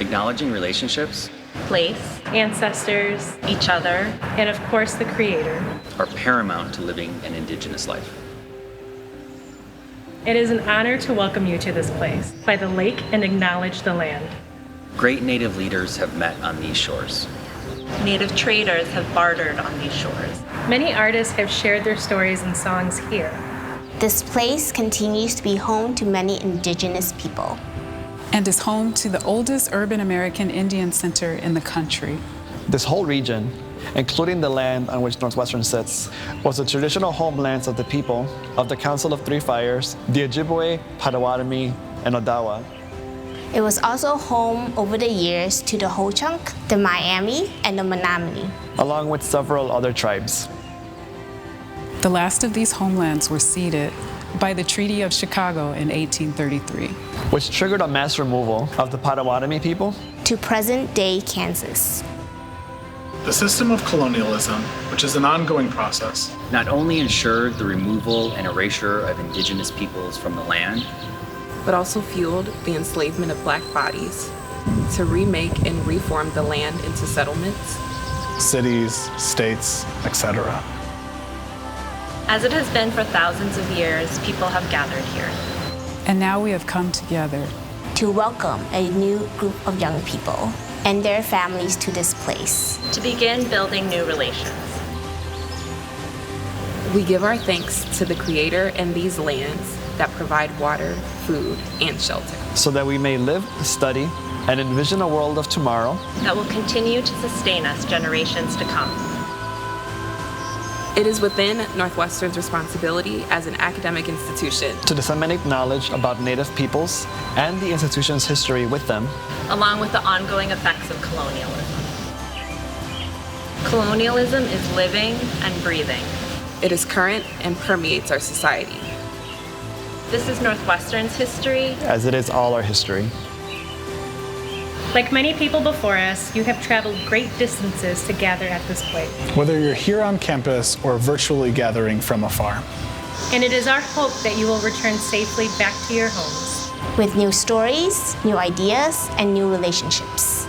Acknowledging relationships, place, ancestors, each other, and of course the Creator, are paramount to living an Indigenous life. It is an honor to welcome you to this place by the lake and acknowledge the land. Great Native leaders have met on these shores. Native traders have bartered on these shores. Many artists have shared their stories and songs here. This place continues to be home to many Indigenous people. And is home to the oldest urban American Indian center in the country. This whole region, including the land on which Northwestern sits, was the traditional homelands of the people of the Council of Three Fires, the Ojibwe, Potawatomi, and Odawa. It was also home over the years to the Ho-Chunk, the Miami, and the Menominee, along with several other tribes. The last of these homelands were ceded by the Treaty of Chicago in 1833, which triggered a mass removal of the Potawatomi people to present-day Kansas. The system of colonialism, which is an ongoing process, not only ensured the removal and erasure of Indigenous peoples from the land, but also fueled the enslavement of Black bodies to remake and reform the land into settlements, cities, states, etc. As it has been for thousands of years, people have gathered here. And now we have come together to welcome a new group of young people and their families to this place. To begin building new relations. We give our thanks to the Creator and these lands that provide water, food, and shelter. So that we may live, study, and envision a world of tomorrow that will continue to sustain us generations to come. It is within Northwestern's responsibility as an academic institution to disseminate knowledge about Native peoples and the institution's history with them, along with the ongoing effects of colonialism. Colonialism is living and breathing. It is current and permeates our society. This is Northwestern's history, as it is all our history. Like many people before us, you have traveled great distances to gather at this place. Whether you're here on campus or virtually gathering from afar. And it is our hope that you will return safely back to your homes. With new stories, new ideas, and new relationships.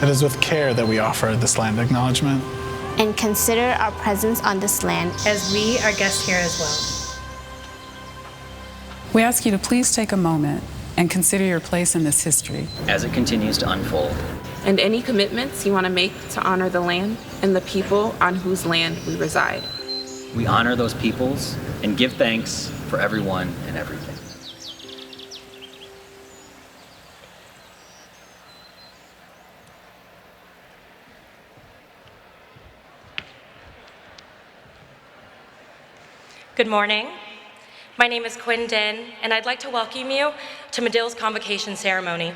It is with care that we offer this land acknowledgement. And consider our presence on this land as we are guests here as well. We ask you to please take a moment and consider your place in this history as it continues to unfold. and any commitments you want to make to honor the land and the people on whose land we reside. We honor those peoples and give thanks for everyone and everything. Good morning. My name is Quinn Din, and I'd like to welcome you to Medill's Convocation Ceremony.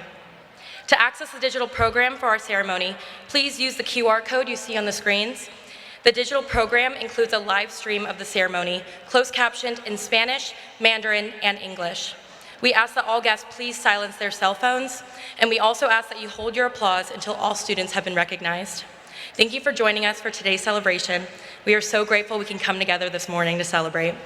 To access the digital program for our ceremony, please use the QR code you see on the screens. The digital program includes a live stream of the ceremony, closed captioned in Spanish, Mandarin, and English. We ask that all guests please silence their cell phones, and we also ask that you hold your applause until all students have been recognized. Thank you for joining us for today's celebration. We are so grateful we can come together this morning to celebrate.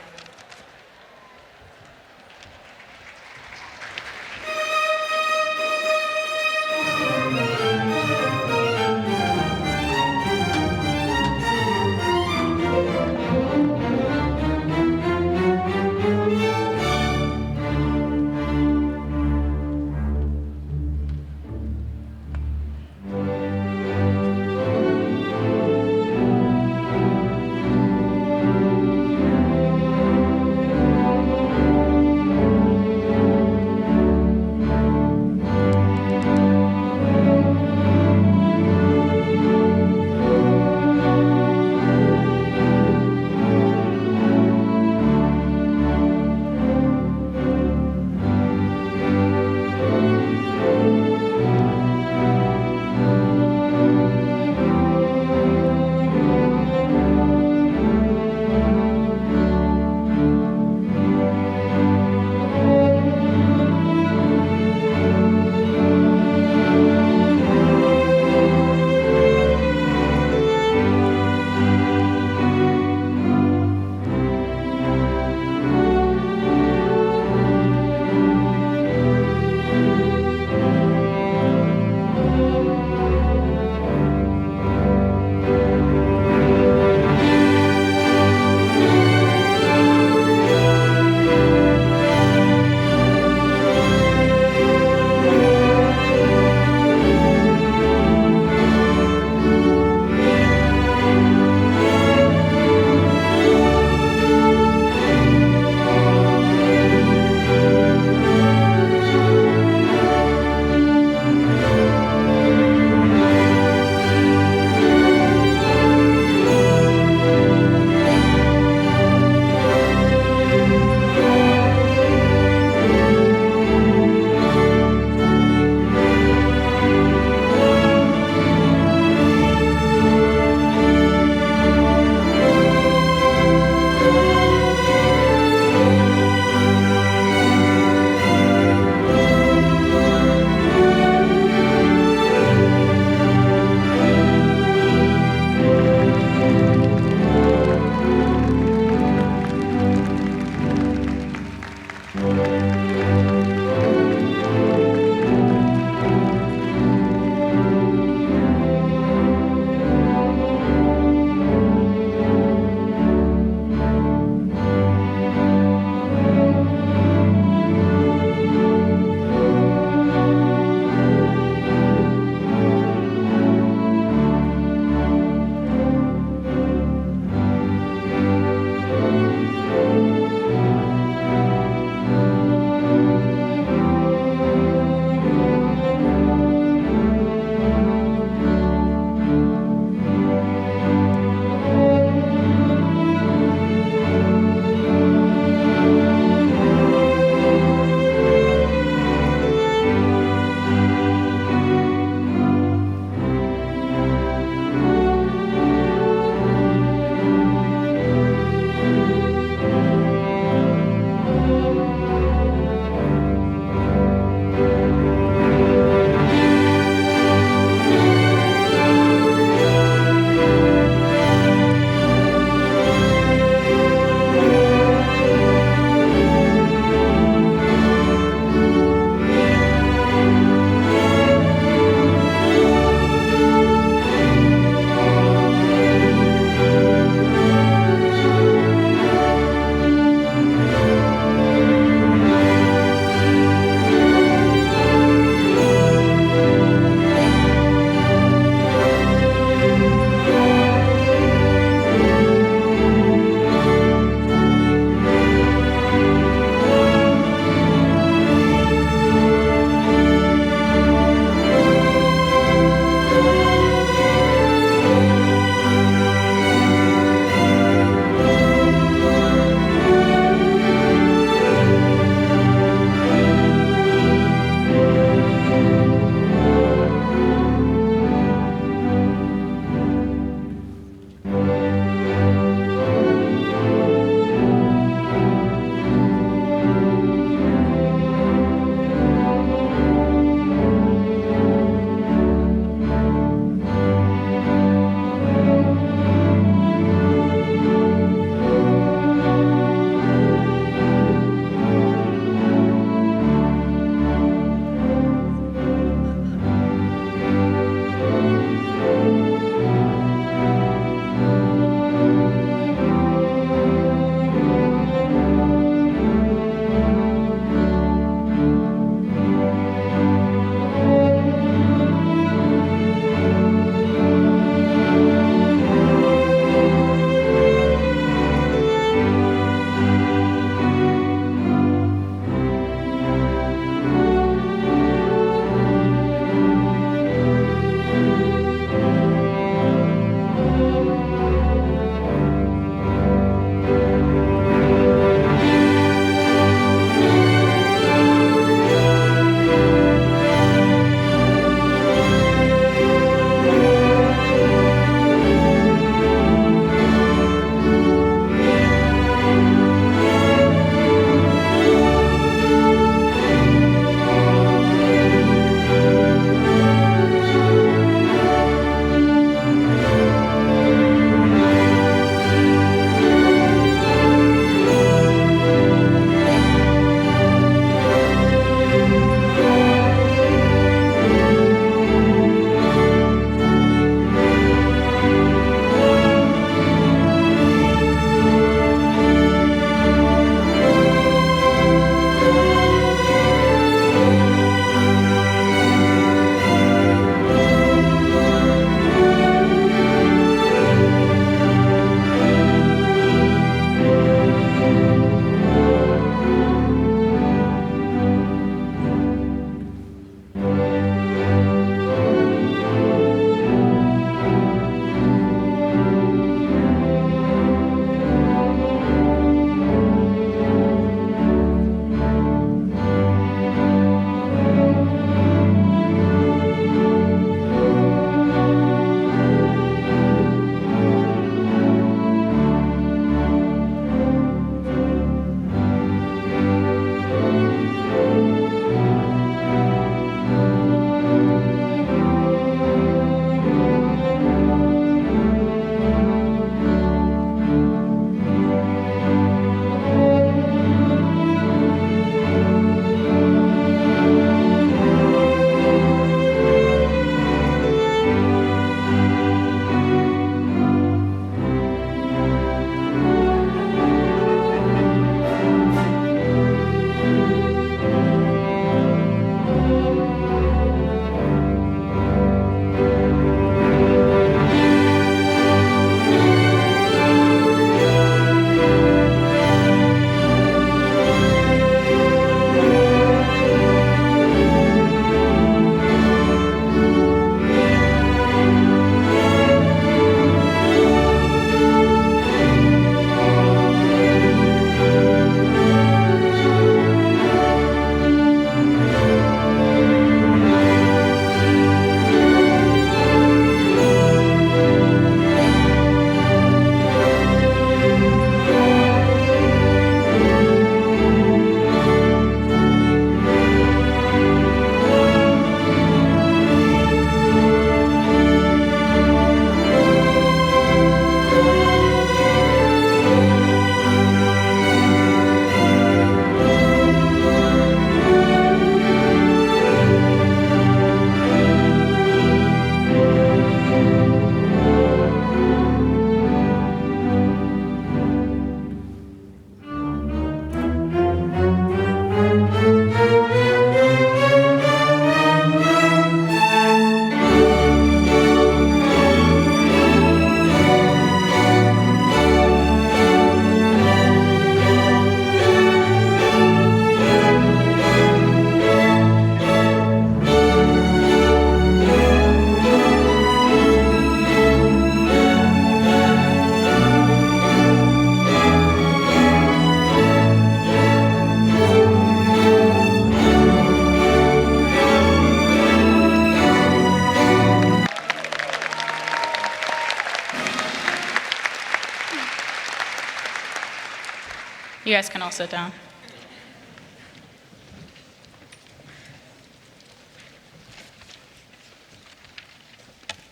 You guys can all sit down.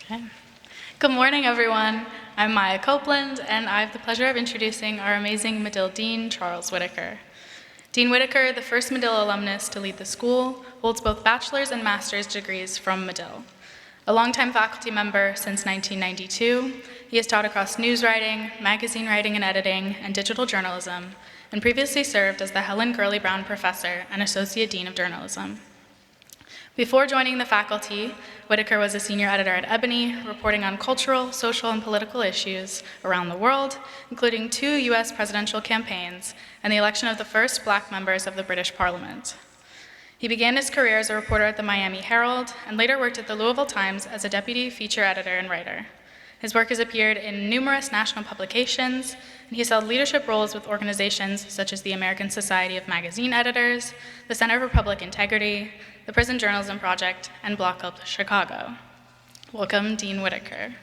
Okay. Good morning, everyone. I'm Maya Copeland, and I have the pleasure of introducing our amazing Medill Dean, Charles Whitaker. Dean Whitaker, the first Medill alumnus to lead the school, holds both bachelor's and master's degrees from Medill. A longtime faculty member since 1992, he has taught across news writing, magazine writing and editing, and digital journalism, and previously served as the Helen Gurley Brown Professor and Associate Dean of Journalism. Before joining the faculty, Whitaker was a senior editor at Ebony, reporting on cultural, social, and political issues around the world, including 2 US presidential campaigns and the election of the first Black members of the British Parliament. He began his career as a reporter at the Miami Herald and later worked at the Louisville Times as a deputy feature editor and writer. His work has appeared in numerous national publications, and he has held leadership roles with organizations such as the American Society of Magazine Editors, the Center for Public Integrity, the Prison Journalism Project, and Block Club Chicago. Welcome, Dean Whitaker.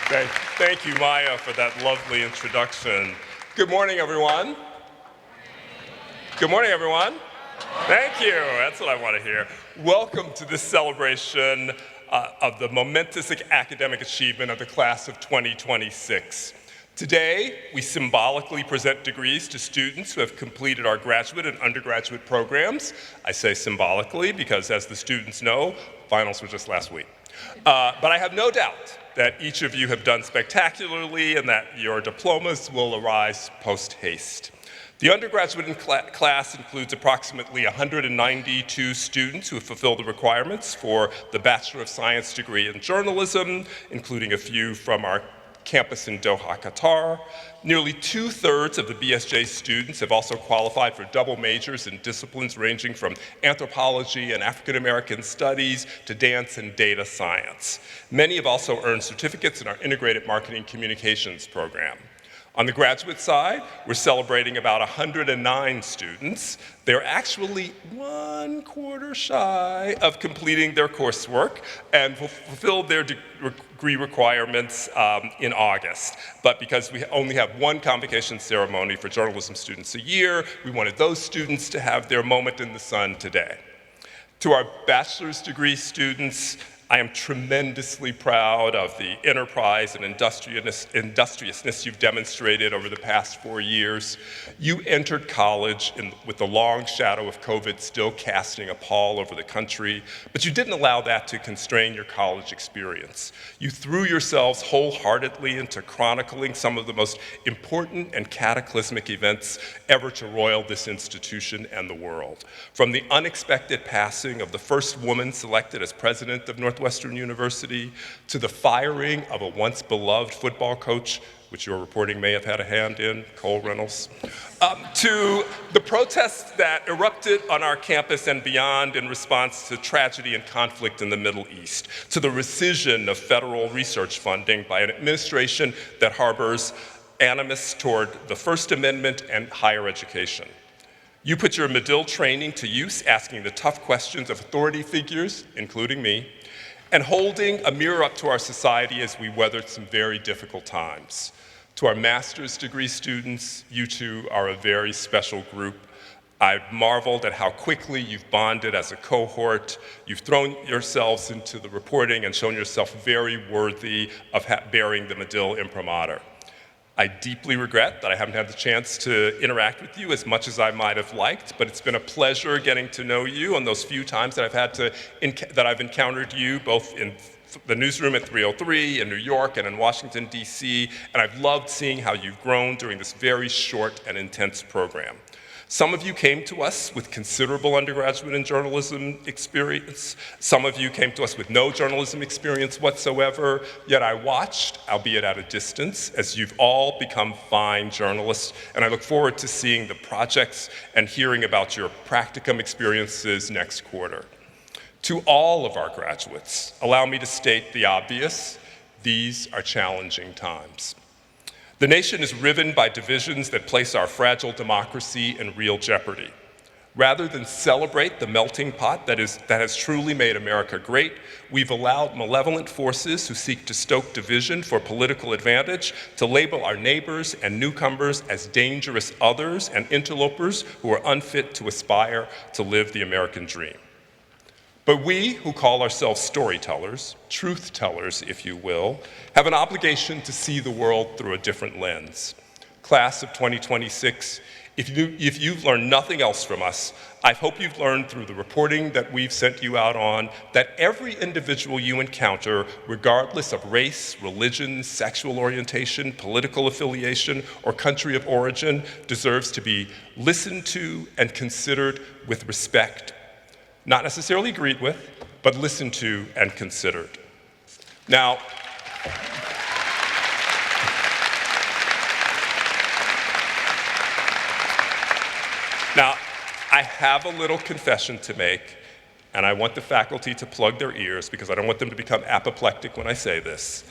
Thank you, Maya, for that lovely introduction. Good morning, everyone. Good morning, everyone. Thank you. That's what I want to hear. Welcome to this celebration of the momentous academic achievement of the class of 2026. Today, we symbolically present degrees to students who have completed our graduate and undergraduate programs. I say symbolically because, as the students know, finals were just last week. But I have no doubt that each of you have done spectacularly and that your diplomas will arise post-haste. The undergraduate class includes approximately 192 students who have fulfilled the requirements for the Bachelor of Science degree in journalism, including a few from our campus in Doha, Qatar. Nearly 2/3 of the BSJ students have also qualified for double majors in disciplines ranging from anthropology and African American studies to dance and data science. Many have also earned certificates in our integrated marketing communications program. On the graduate side, we're celebrating about 109 students. They're actually 1/4 shy of completing their coursework and fulfilled their degree requirements in August. But because we only have one convocation ceremony for journalism students a year, we wanted those students to have their moment in the sun today. To our bachelor's degree students, I am tremendously proud of the enterprise and industriousness you've demonstrated over the past 4 years. You entered college with the long shadow of COVID still casting a pall over the country, but you didn't allow that to constrain your college experience. You threw yourselves wholeheartedly into chronicling some of the most important and cataclysmic events ever to roil this institution and the world. From the unexpected passing of the first woman selected as president of Northwestern University, to the firing of a once beloved football coach, which your reporting may have had a hand in, Cole Reynolds, to the protests that erupted on our campus and beyond in response to tragedy and conflict in the Middle East, to the rescission of federal research funding by an administration that harbors animus toward the First Amendment and higher education. You put your Medill training to use, asking the tough questions of authority figures, including me, and holding a mirror up to our society as we weathered some very difficult times. To our master's degree students, you two are a very special group. I've marveled at how quickly you've bonded as a cohort. You've thrown yourselves into the reporting and shown yourself very worthy of bearing the Medill imprimatur. I deeply regret that I haven't had the chance to interact with you as much as I might have liked, but it's been a pleasure getting to know you on those few times that I've encountered you, both in the newsroom at 303 in New York and in Washington, D.C., and I've loved seeing how you've grown during this very short and intense program. Some of you came to us with considerable undergraduate and journalism experience. Some of you came to us with no journalism experience whatsoever, yet I watched, albeit at a distance, as you've all become fine journalists, and I look forward to seeing the projects and hearing about your practicum experiences next quarter. To all of our graduates, allow me to state the obvious: these are challenging times. The nation is riven by divisions that place our fragile democracy in real jeopardy. Rather than celebrate the melting pot that has truly made America great, we've allowed malevolent forces who seek to stoke division for political advantage to label our neighbors and newcomers as dangerous others and interlopers who are unfit to aspire to live the American dream. But we, who call ourselves storytellers, truth tellers, if you will, have an obligation to see the world through a different lens. Class of 2026, if you've learned nothing else from us, I hope you've learned through the reporting that we've sent you out on that every individual you encounter, regardless of race, religion, sexual orientation, political affiliation, or country of origin, deserves to be listened to and considered with respect. Not necessarily agreed with, but listened to and considered. Now, I have a little confession to make, and I want the faculty to plug their ears because I don't want them to become apoplectic when I say this.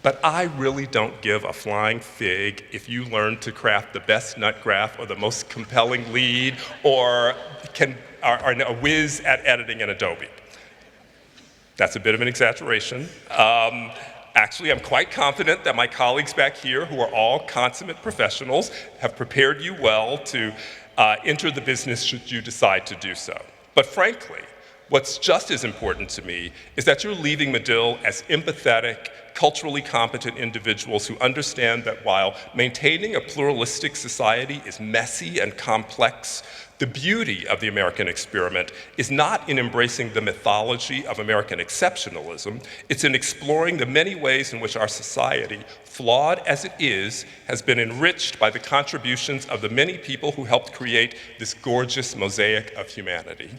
But I really don't give a flying fig if you learn to craft the best nut graph or the most compelling lead or are a whiz at editing in Adobe. That's a bit of an exaggeration. Actually, I'm quite confident that my colleagues back here, who are all consummate professionals, have prepared you well to enter the business should you decide to do so. But frankly, what's just as important to me is that you're leaving Medill as empathetic, culturally competent individuals who understand that while maintaining a pluralistic society is messy and complex, the beauty of the American experiment is not in embracing the mythology of American exceptionalism, it's in exploring the many ways in which our society, flawed as it is, has been enriched by the contributions of the many people who helped create this gorgeous mosaic of humanity.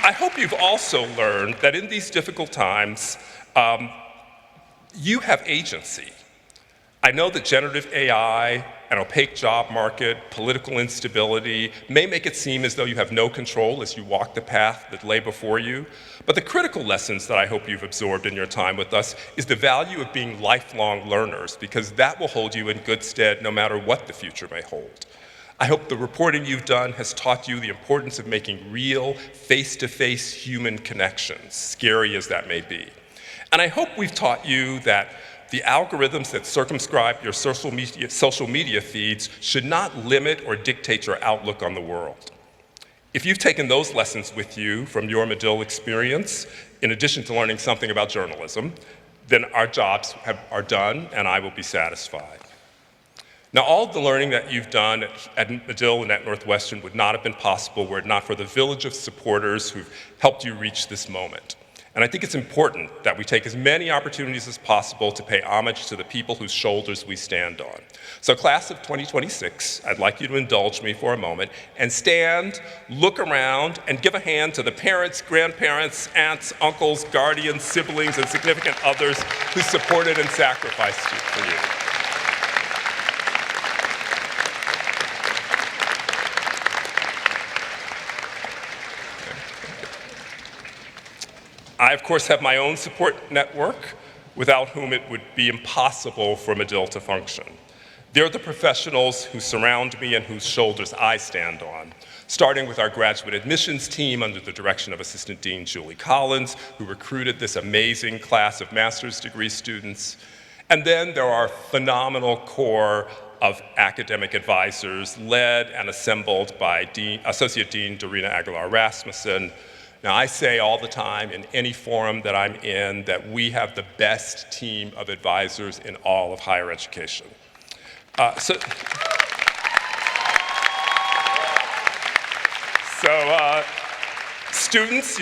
I hope you've also learned that in these difficult times, you have agency. I know that generative AI, an opaque job market, political instability may make it seem as though you have no control as you walk the path that lay before you. But the critical lessons that I hope you've absorbed in your time with us is the value of being lifelong learners, because that will hold you in good stead no matter what the future may hold. I hope the reporting you've done has taught you the importance of making real, face-to-face human connections, scary as that may be. And I hope we've taught you that the algorithms that circumscribe your social media feeds should not limit or dictate your outlook on the world. If you've taken those lessons with you from your Medill experience, in addition to learning something about journalism, then our jobs are done and I will be satisfied. Now, all of the learning that you've done at Medill and at Northwestern would not have been possible were it not for the village of supporters who've helped you reach this moment. And I think it's important that we take as many opportunities as possible to pay homage to the people whose shoulders we stand on. So class of 2026, I'd like you to indulge me for a moment and stand, look around, and give a hand to the parents, grandparents, aunts, uncles, guardians, siblings, and significant others who supported and sacrificed for you. I, of course, have my own support network, without whom it would be impossible for Medill to function. They're the professionals who surround me and whose shoulders I stand on, starting with our graduate admissions team under the direction of Assistant Dean Julie Collins, who recruited this amazing class of master's degree students. And then there are a phenomenal core of academic advisors led and assembled by Associate Dean Dorina Aguilar-Rasmussen. Now, I say all the time in any forum that I'm in that we have the best team of advisors in all of higher education. Students,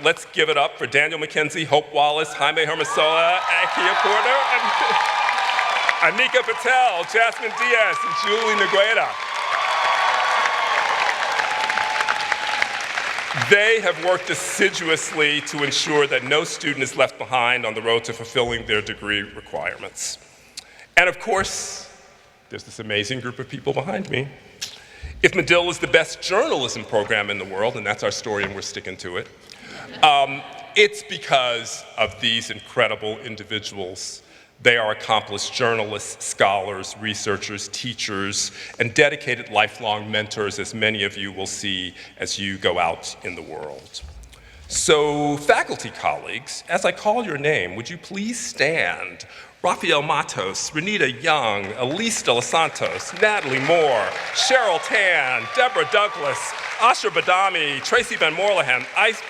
let's give it up for Daniel McKenzie, Hope Wallace, Jaime Hermosola, Akia Porter, and Anika Patel, Jasmine Diaz, and Julie Neguera. They have worked assiduously to ensure that no student is left behind on the road to fulfilling their degree requirements. And of course, there's this amazing group of people behind me. If Medill is the best journalism program in the world, and that's our story and we're sticking to it, it's because of these incredible individuals They are accomplished journalists, scholars, researchers, teachers, and dedicated lifelong mentors, as many of you will see as you go out in the world. So, faculty colleagues, as I call your name, would you please stand? Rafael Matos, Renita Young, Elise De Los Santos, Natalie Moore, Cheryl Tan, Deborah Douglas, Asher Badami, Tracy Van Morlehan,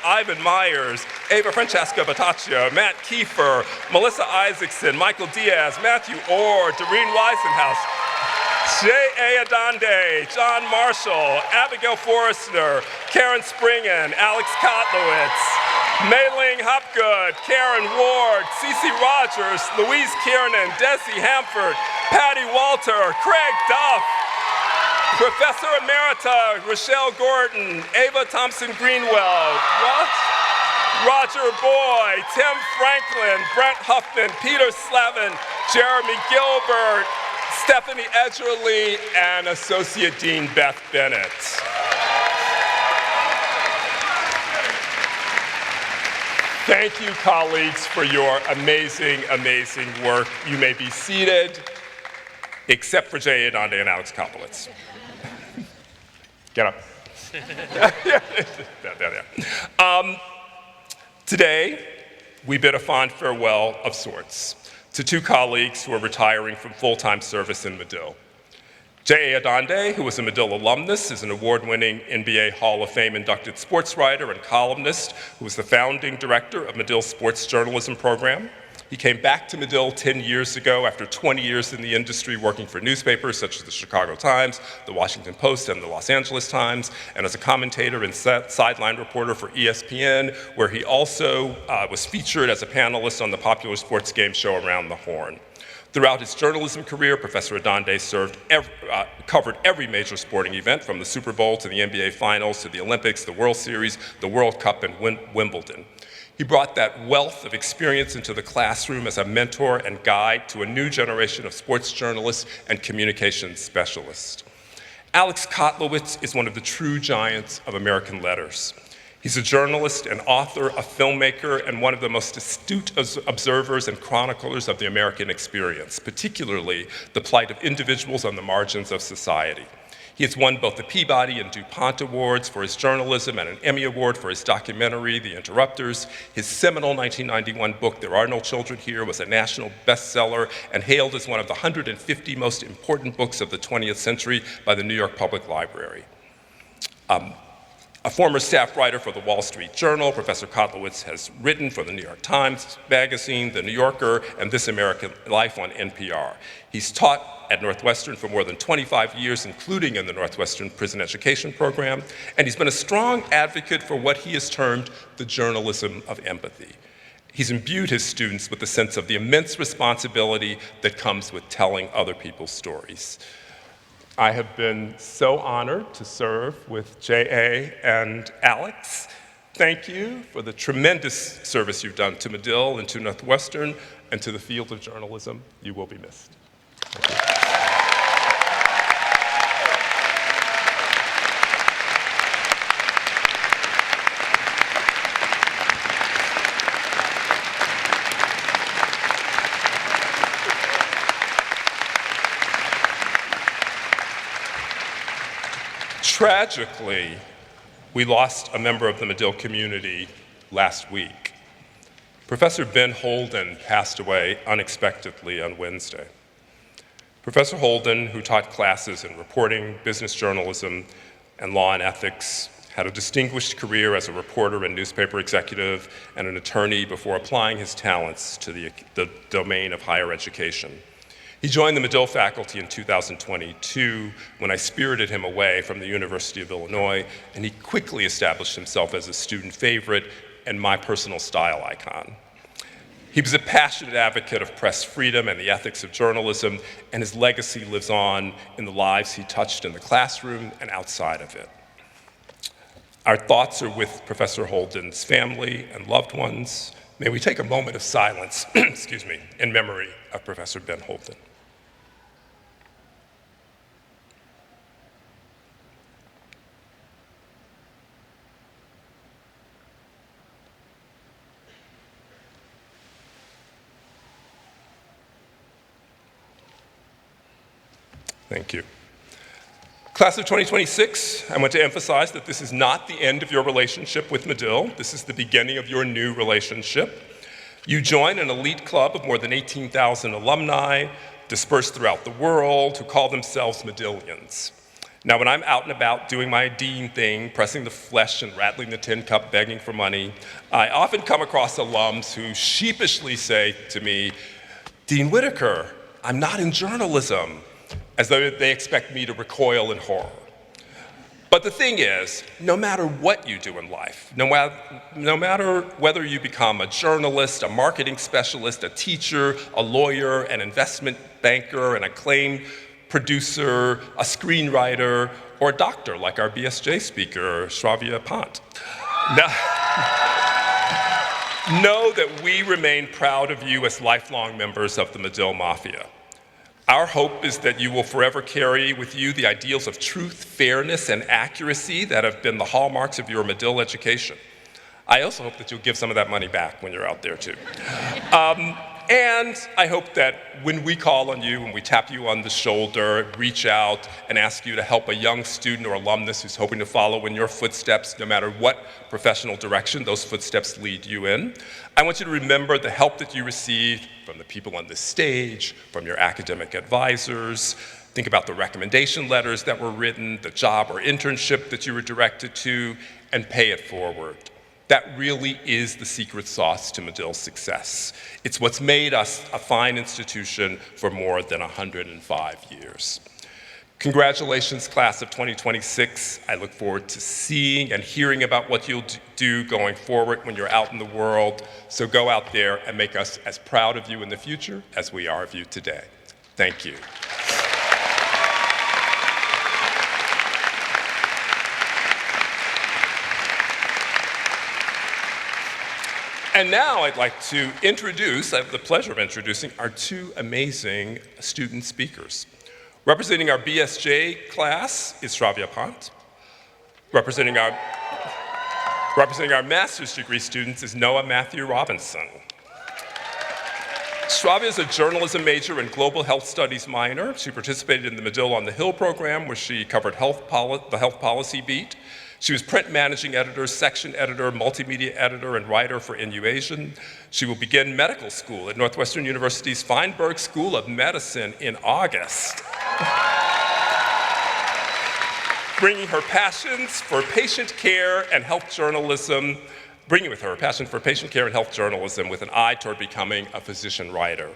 Ivan Myers, Ava Francesca Bataccio, Matt Kiefer, Melissa Isaacson, Michael Diaz, Matthew Orr, Doreen Weisenhouse, J.A. Adande, John Marshall, Abigail Forrester, Karen Springen, Alex Kotlowitz, Mei-Ling Hopgood, Karen Ward, Cece Rogers, Louise Kiernan, Desi Hamford, Patty Walter, Craig Duff, Professor Emerita Rochelle Gordon, Ava Thompson Greenwell, Roger Boy, Tim Franklin, Brent Huffman, Peter Slevin, Jeremy Gilbert, Stephanie Edgerly, and Associate Dean Beth Bennett. Thank you, colleagues, for your amazing, amazing work. You may be seated, except for Jay Adonde and Alex Koplowitz. Get up. Today, we bid a fond farewell of sorts to two colleagues who are retiring from full-time service in Medill. J.A. Adonde, who was a Medill alumnus, is an award-winning NBA Hall of Fame inducted sports writer and columnist who was the founding director of Medill's sports journalism program. He came back to Medill 10 years ago after 20 years in the industry working for newspapers such as the Chicago Times, the Washington Post, and the Los Angeles Times, and as a commentator and sideline reporter for ESPN, where he also was featured as a panelist on the popular sports game show Around the Horn. Throughout his journalism career, Professor Adonde covered every major sporting event, from the Super Bowl to the NBA Finals to the Olympics, the World Series, the World Cup, and Wimbledon. He brought that wealth of experience into the classroom as a mentor and guide to a new generation of sports journalists and communications specialists. Alex Kotlowitz is one of the true giants of American letters. He's a journalist, an author, a filmmaker, and one of the most astute observers and chroniclers of the American experience, particularly the plight of individuals on the margins of society. He has won both the Peabody and DuPont Awards for his journalism and an Emmy Award for his documentary, The Interrupters. His seminal 1991 book, There Are No Children Here, was a national bestseller and hailed as one of the 150 most important books of the 20th century by the New York Public Library. A former staff writer for the Wall Street Journal, Professor Kotlowitz has written for the New York Times Magazine, The New Yorker, and This American Life on NPR. He's taught at Northwestern for more than 25 years, including in the Northwestern Prison Education Program, and he's been a strong advocate for what he has termed the journalism of empathy. He's imbued his students with a sense of the immense responsibility that comes with telling other people's stories. I have been so honored to serve with J.A. and Alex. Thank you for the tremendous service you've done to Medill and to Northwestern and to the field of journalism. You will be missed. Thank you. Tragically, we lost a member of the Medill community last week. Professor Ben Holden passed away unexpectedly on Wednesday. Professor Holden, who taught classes in reporting, business journalism, and law and ethics, had a distinguished career as a reporter and newspaper executive and an attorney before applying his talents to the domain of higher education. He joined the Medill faculty in 2022 when I spirited him away from the University of Illinois, and he quickly established himself as a student favorite and my personal style icon. He was a passionate advocate of press freedom and the ethics of journalism, and his legacy lives on in the lives he touched in the classroom and outside of it. Our thoughts are with Professor Holden's family and loved ones. May we take a moment of silence, excuse me, in memory of Professor Ben Holden. Thank you. Class of 2026, I want to emphasize that this is not the end of your relationship with Medill. This is the beginning of your new relationship. You join an elite club of more than 18,000 alumni dispersed throughout the world who call themselves Medillians. Now, when I'm out and about doing my dean thing, pressing the flesh and rattling the tin cup, begging for money, I often come across alums who sheepishly say to me, "Dean Whitaker, I'm not in journalism," as though they expect me to recoil in horror. But the thing is, no matter what you do in life, no matter whether you become a journalist, a marketing specialist, a teacher, a lawyer, an investment banker, an acclaimed producer, a screenwriter, or a doctor like our BSJ speaker, Shravya Pant. Know that we remain proud of you as lifelong members of the Medill Mafia. Our hope is that you will forever carry with you the ideals of truth, fairness, and accuracy that have been the hallmarks of your Medill education. I also hope that you'll give some of that money back when you're out there too. And I hope that when we call on you, when we tap you on the shoulder, reach out and ask you to help a young student or alumnus who's hoping to follow in your footsteps, no matter what professional direction those footsteps lead you in, I want you to remember the help that you received from the people on this stage, from your academic advisors. Think about the recommendation letters that were written, the job or internship that you were directed to, and pay it forward. That really is the secret sauce to Medill's success. It's what's made us a fine institution for more than 105 years. Congratulations, class of 2026. I look forward to seeing and hearing about what you'll do going forward when you're out in the world. So go out there and make us as proud of you in the future as we are of you today. Thank you. And now I'd like to introduce, I have the pleasure of introducing our two amazing student speakers. Representing our BSJ class is Shravya Pant. Representing our master's degree students is Noah Matthew Robinson. Shravya is a journalism major and global health studies minor. She participated in the Medill on the Hill program, where she covered the health policy beat. She was print managing editor, section editor, multimedia editor, and writer for NUAsian. She will begin medical school at Northwestern University's Feinberg School of Medicine in August. Bringing her passions for patient care and health journalism, with an eye toward becoming a physician writer.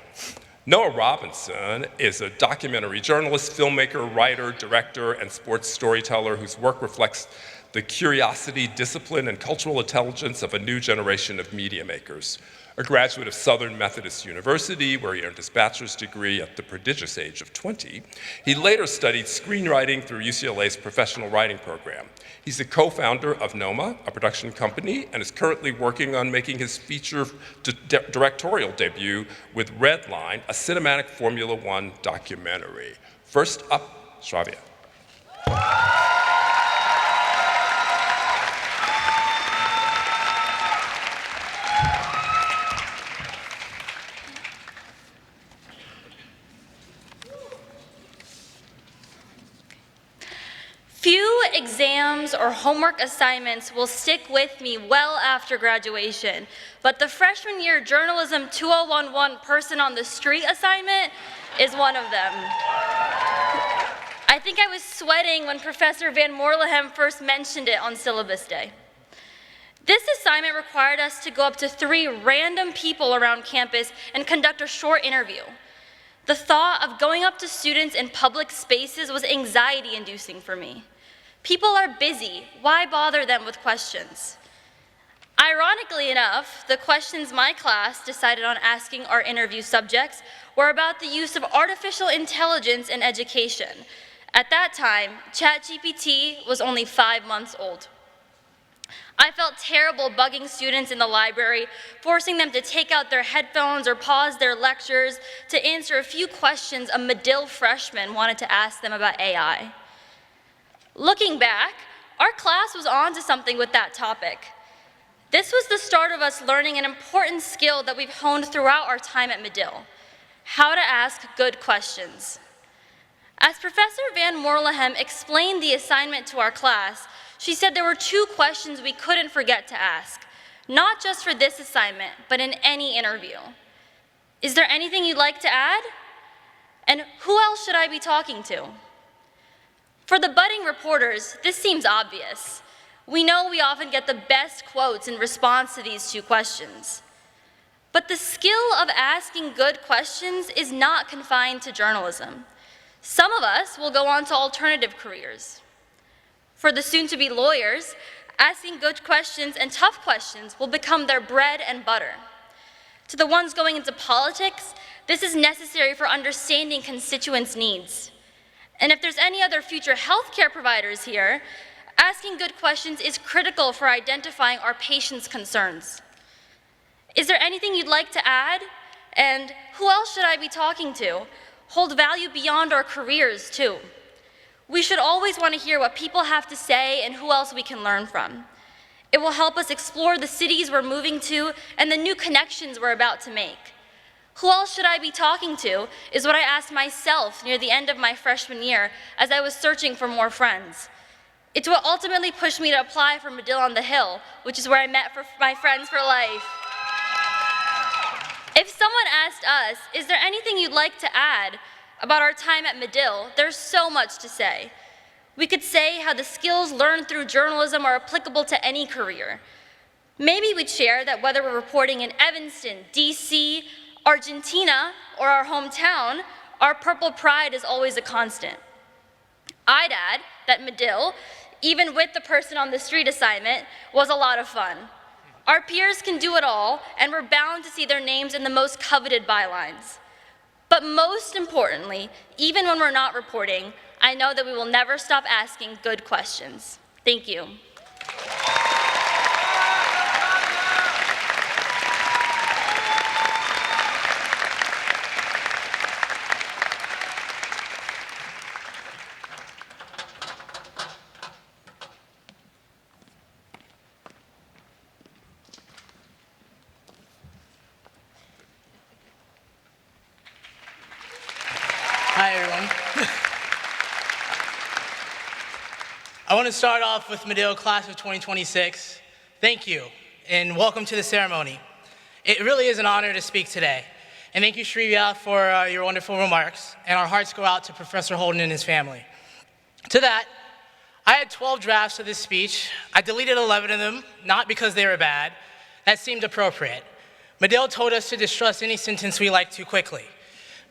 Noah Robinson is a documentary journalist, filmmaker, writer, director, and sports storyteller whose work reflects the curiosity, discipline, and cultural intelligence of a new generation of media makers. A graduate of Southern Methodist University, where he earned his bachelor's degree at the prodigious age of 20, he later studied screenwriting through UCLA's professional writing program. He's the co-founder of Noma, a production company, and is currently working on making his feature directorial debut with Redline, a cinematic Formula One documentary. First up, Shravya. Few exams or homework assignments will stick with me well after graduation, but the freshman year journalism 2011 person on the street assignment is one of them. I think I was sweating when Professor Van Morlehem first mentioned it on syllabus day. This assignment required us to go up to 3 random people around campus and conduct a short interview. The thought of going up to students in public spaces was anxiety-inducing for me. People are busy. Why bother them with questions? Ironically enough, the questions my class decided on asking our interview subjects were about the use of artificial intelligence in education. At that time, ChatGPT was only 5 months old. I felt terrible bugging students in the library, forcing them to take out their headphones or pause their lectures to answer a few questions a Medill freshman wanted to ask them about AI. Looking back, our class was on to something with that topic. This was the start of us learning an important skill that we've honed throughout our time at Medill: how to ask good questions. As Professor Van Morlehem explained the assignment to our class, she said there were 2 questions we couldn't forget to ask, not just for this assignment, but in any interview. Is there anything you'd like to add? And who else should I be talking to? For the budding reporters, this seems obvious. We know we often get the best quotes in response to these 2 questions. But the skill of asking good questions is not confined to journalism. Some of us will go on to alternative careers. For the soon-to-be lawyers, asking good questions and tough questions will become their bread and butter. To the ones going into politics, this is necessary for understanding constituents' needs. And if there's any other future healthcare providers here, asking good questions is critical for identifying our patients' concerns. Is there anything you'd like to add? And who else should I be talking to? Hold value beyond our careers, too. We should always want to hear what people have to say and who else we can learn from. It will help us explore the cities we're moving to and the new connections we're about to make. Who else should I be talking to is what I asked myself near the end of my freshman year as I was searching for more friends. It's what ultimately pushed me to apply for Medill on the Hill, which is where I met my friends for life. If someone asked us, is there anything you'd like to add about our time at Medill, there's so much to say. We could say how the skills learned through journalism are applicable to any career. Maybe we'd share that whether we're reporting in Evanston, DC, Argentina, or our hometown, our purple pride is always a constant. I'd add that Medill, even with the person on the street assignment, was a lot of fun. Our peers can do it all, and we're bound to see their names in the most coveted bylines. But most importantly, even when we're not reporting, I know that we will never stop asking good questions. Thank you. Hi, everyone. I want to start off with Medill Class of 2026. Thank you, and welcome to the ceremony. It really is an honor to speak today. And thank you, Shrivya, for your wonderful remarks, and our hearts go out to Professor Holden and his family. To that, I had 12 drafts of this speech. I deleted 11 of them, not because they were bad. That seemed appropriate. Medill told us to distrust any sentence we liked too quickly.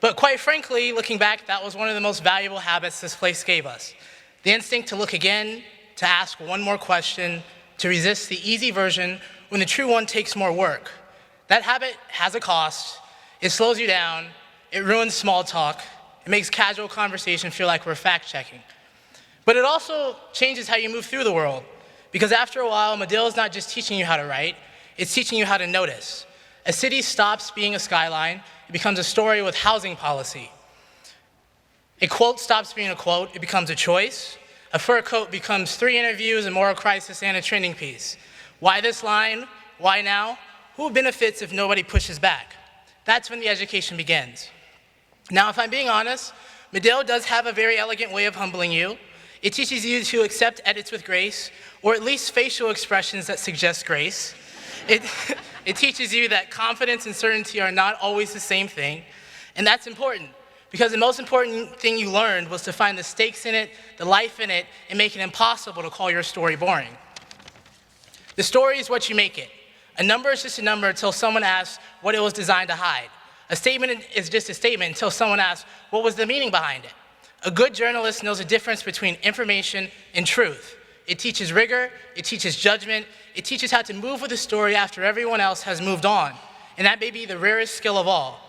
But quite frankly, looking back, that was one of the most valuable habits this place gave us. The instinct to look again, to ask one more question, to resist the easy version when the true one takes more work. That habit has a cost. It slows you down. It ruins small talk. It makes casual conversation feel like we're fact-checking. But it also changes how you move through the world. Because after a while, Medill is not just teaching you how to write, it's teaching you how to notice. A city stops being a skyline. It becomes a story with housing policy. A quote stops being a quote, it becomes a choice. A fur coat becomes 3 interviews, a moral crisis, and a trending piece. Why this line? Why now? Who benefits if nobody pushes back? That's when the education begins. Now, if I'm being honest, Medill does have a very elegant way of humbling you. It teaches you to accept edits with grace, or at least facial expressions that suggest grace. It teaches you that confidence and certainty are not always the same thing, and that's important, because the most important thing you learned was to find the stakes in it, the life in it, and make it impossible to call your story boring. The story is what you make it. A number is just a number until someone asks what it was designed to hide. A statement is just a statement until someone asks what was the meaning behind it. A good journalist knows the difference between information and truth. It teaches rigor, it teaches judgment, it teaches how to move with a story after everyone else has moved on. And that may be the rarest skill of all.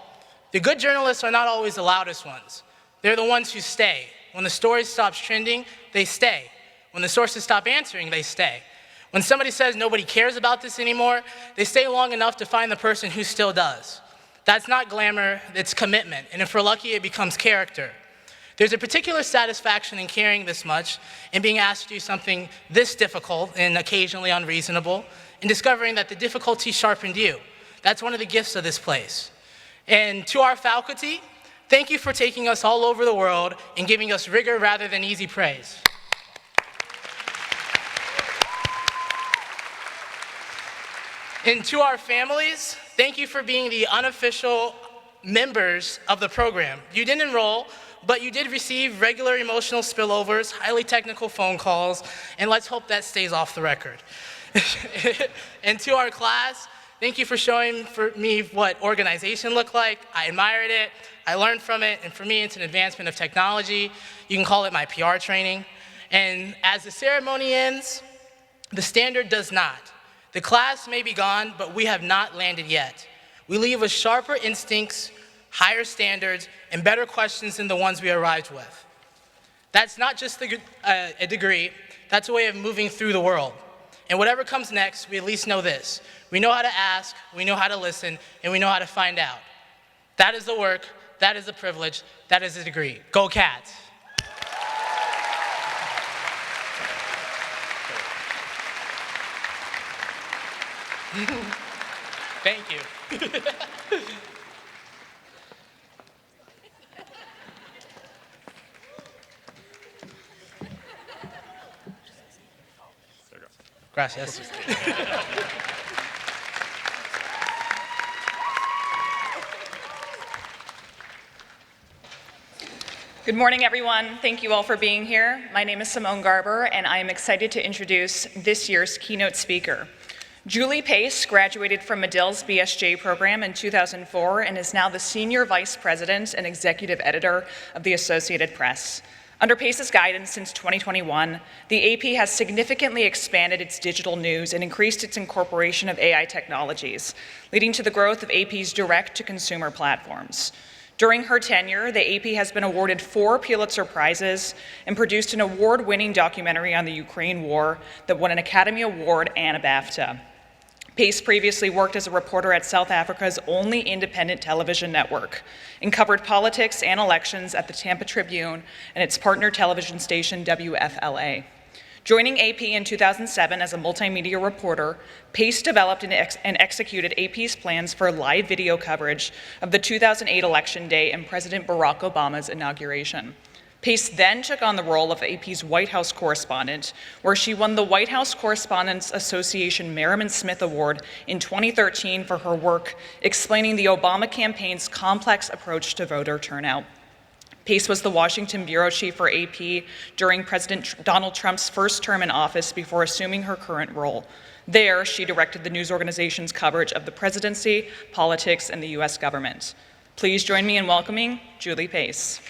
The good journalists are not always the loudest ones. They're the ones who stay. When the story stops trending, they stay. When the sources stop answering, they stay. When somebody says nobody cares about this anymore, they stay long enough to find the person who still does. That's not glamour, it's commitment. And if we're lucky, it becomes character. There's a particular satisfaction in caring this much and being asked to do something this difficult and occasionally unreasonable and discovering that the difficulty sharpened you. That's one of the gifts of this place. And to our faculty, Thank you for taking us all over the world and giving us rigor rather than easy praise. And to our families, thank you for being the unofficial members of the program. You didn't enroll, but you did receive regular emotional spillovers, highly technical phone calls, and let's hope that stays off the record. And to our class, thank you for showing me what organization looked like. I admired it, I learned from it, and for me, it's an advancement of technology. You can call it my PR training. And as the ceremony ends, the standard does not. The class may be gone, but we have not landed yet. We leave with sharper instincts, higher standards, and better questions than the ones we arrived with. That's not just a degree, that's a way of moving through the world. And whatever comes next, we at least know this. We know how to ask, we know how to listen, and we know how to find out. That is the work, that is the privilege, that is the degree. Go Cats! Thank you. Gracias. Good morning, everyone. Thank you all for being here. My name is Simone Garber, and I am excited to introduce this year's keynote speaker. Julie Pace graduated from Medill's BSJ program in 2004 and is now the Senior Vice President and Executive Editor of the Associated Press. Under Pace's guidance since 2021, the AP has significantly expanded its digital news and increased its incorporation of AI technologies, leading to the growth of AP's direct-to-consumer platforms. During her tenure, the AP has been awarded 4 Pulitzer Prizes and produced an award-winning documentary on the Ukraine war that won an Academy Award and a BAFTA. Pace previously worked as a reporter at South Africa's only independent television network and covered politics and elections at the Tampa Tribune and its partner television station WFLA. Joining AP in 2007 as a multimedia reporter, Pace developed and executed AP's plans for live video coverage of the 2008 election day and President Barack Obama's inauguration. Pace then took on the role of AP's White House correspondent, where she won the White House Correspondents Association Merriman Smith Award in 2013 for her work explaining the Obama campaign's complex approach to voter turnout. Pace was the Washington bureau chief for AP during President Donald Trump's first term in office before assuming her current role. There, she directed the news organization's coverage of the presidency, politics, and the U.S. government. Please join me in welcoming Julie Pace.